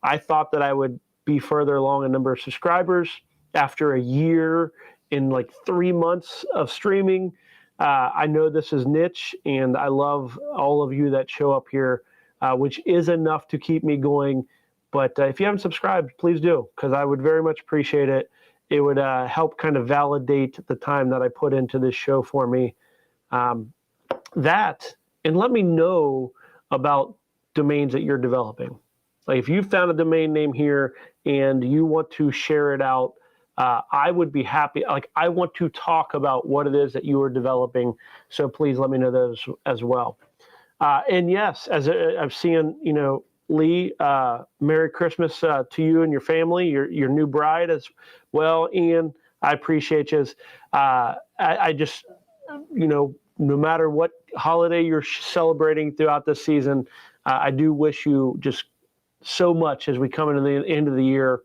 I thought that I would be further along in number of subscribers after a year in like 3 months of streaming. I know this is niche, and I love all of you that show up here, which is enough to keep me going. But if you haven't subscribed, please do, because I would very much appreciate it. It would help kind of validate the time that I put into this show for me. That, and let me know about domains that you're developing. Like if you found a domain name here and you want to share it out, I would be happy. Like I want to talk about what it is that you are developing. So please let me know those as well. And yes, as I've seen, Lee, Merry Christmas to you and your family, your new bride as well. Ian, I appreciate you. I just, no matter what holiday you're celebrating throughout this season, I do wish you just so much as we come into the end of the year.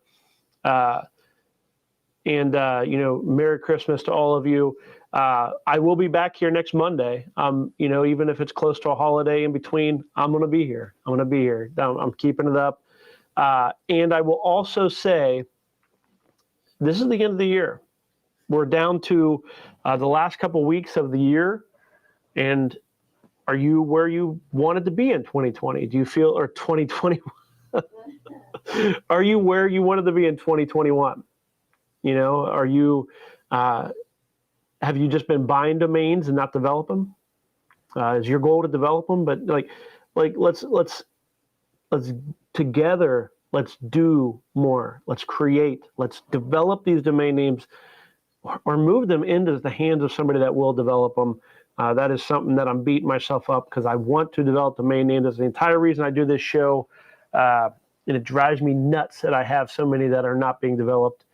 Merry Christmas to all of you. I will be back here next Monday. Even if it's close to a holiday in between, I'm going to be here. I'm keeping it up. And I will also say, this is the end of the year. We're down to the last couple weeks of the year. And are you where you wanted to be in 2020? Do you feel, or 2021? Are you where you wanted to be in 2021? Are you, have you just been buying domains and not develop them? Is your goal to develop them? But let's together, let's do more. Let's create, let's develop these domain names or move them into the hands of somebody that will develop them. That is something that I'm beating myself up because I want to develop domain names. That's the entire reason I do this show. And it drives me nuts that I have so many that are not being developed.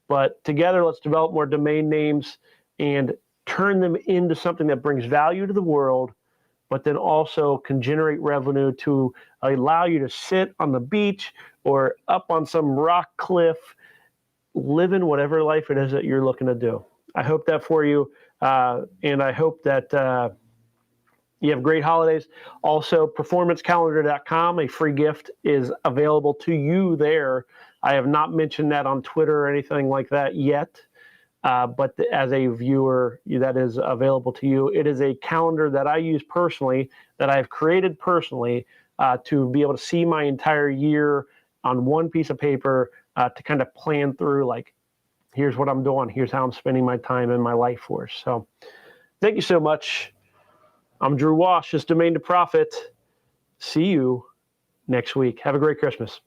But together, let's develop more domain names and turn them into something that brings value to the world, but then also can generate revenue to allow you to sit on the beach or up on some rock cliff, living whatever life it is that you're looking to do. I hope that for you, and I hope that you have great holidays. Also, performancecalendar.com, a free gift is available to you there. I have not mentioned that on Twitter or anything like that yet, but as a viewer, that is available to you. It is a calendar that I use personally, that I've created personally, to be able to see my entire year on one piece of paper, to kind of plan through, like, here's what I'm doing, here's how I'm spending my time and my life force. So thank you so much. I'm Drew Walsh, this Domain to Profit. See you next week. Have a great Christmas.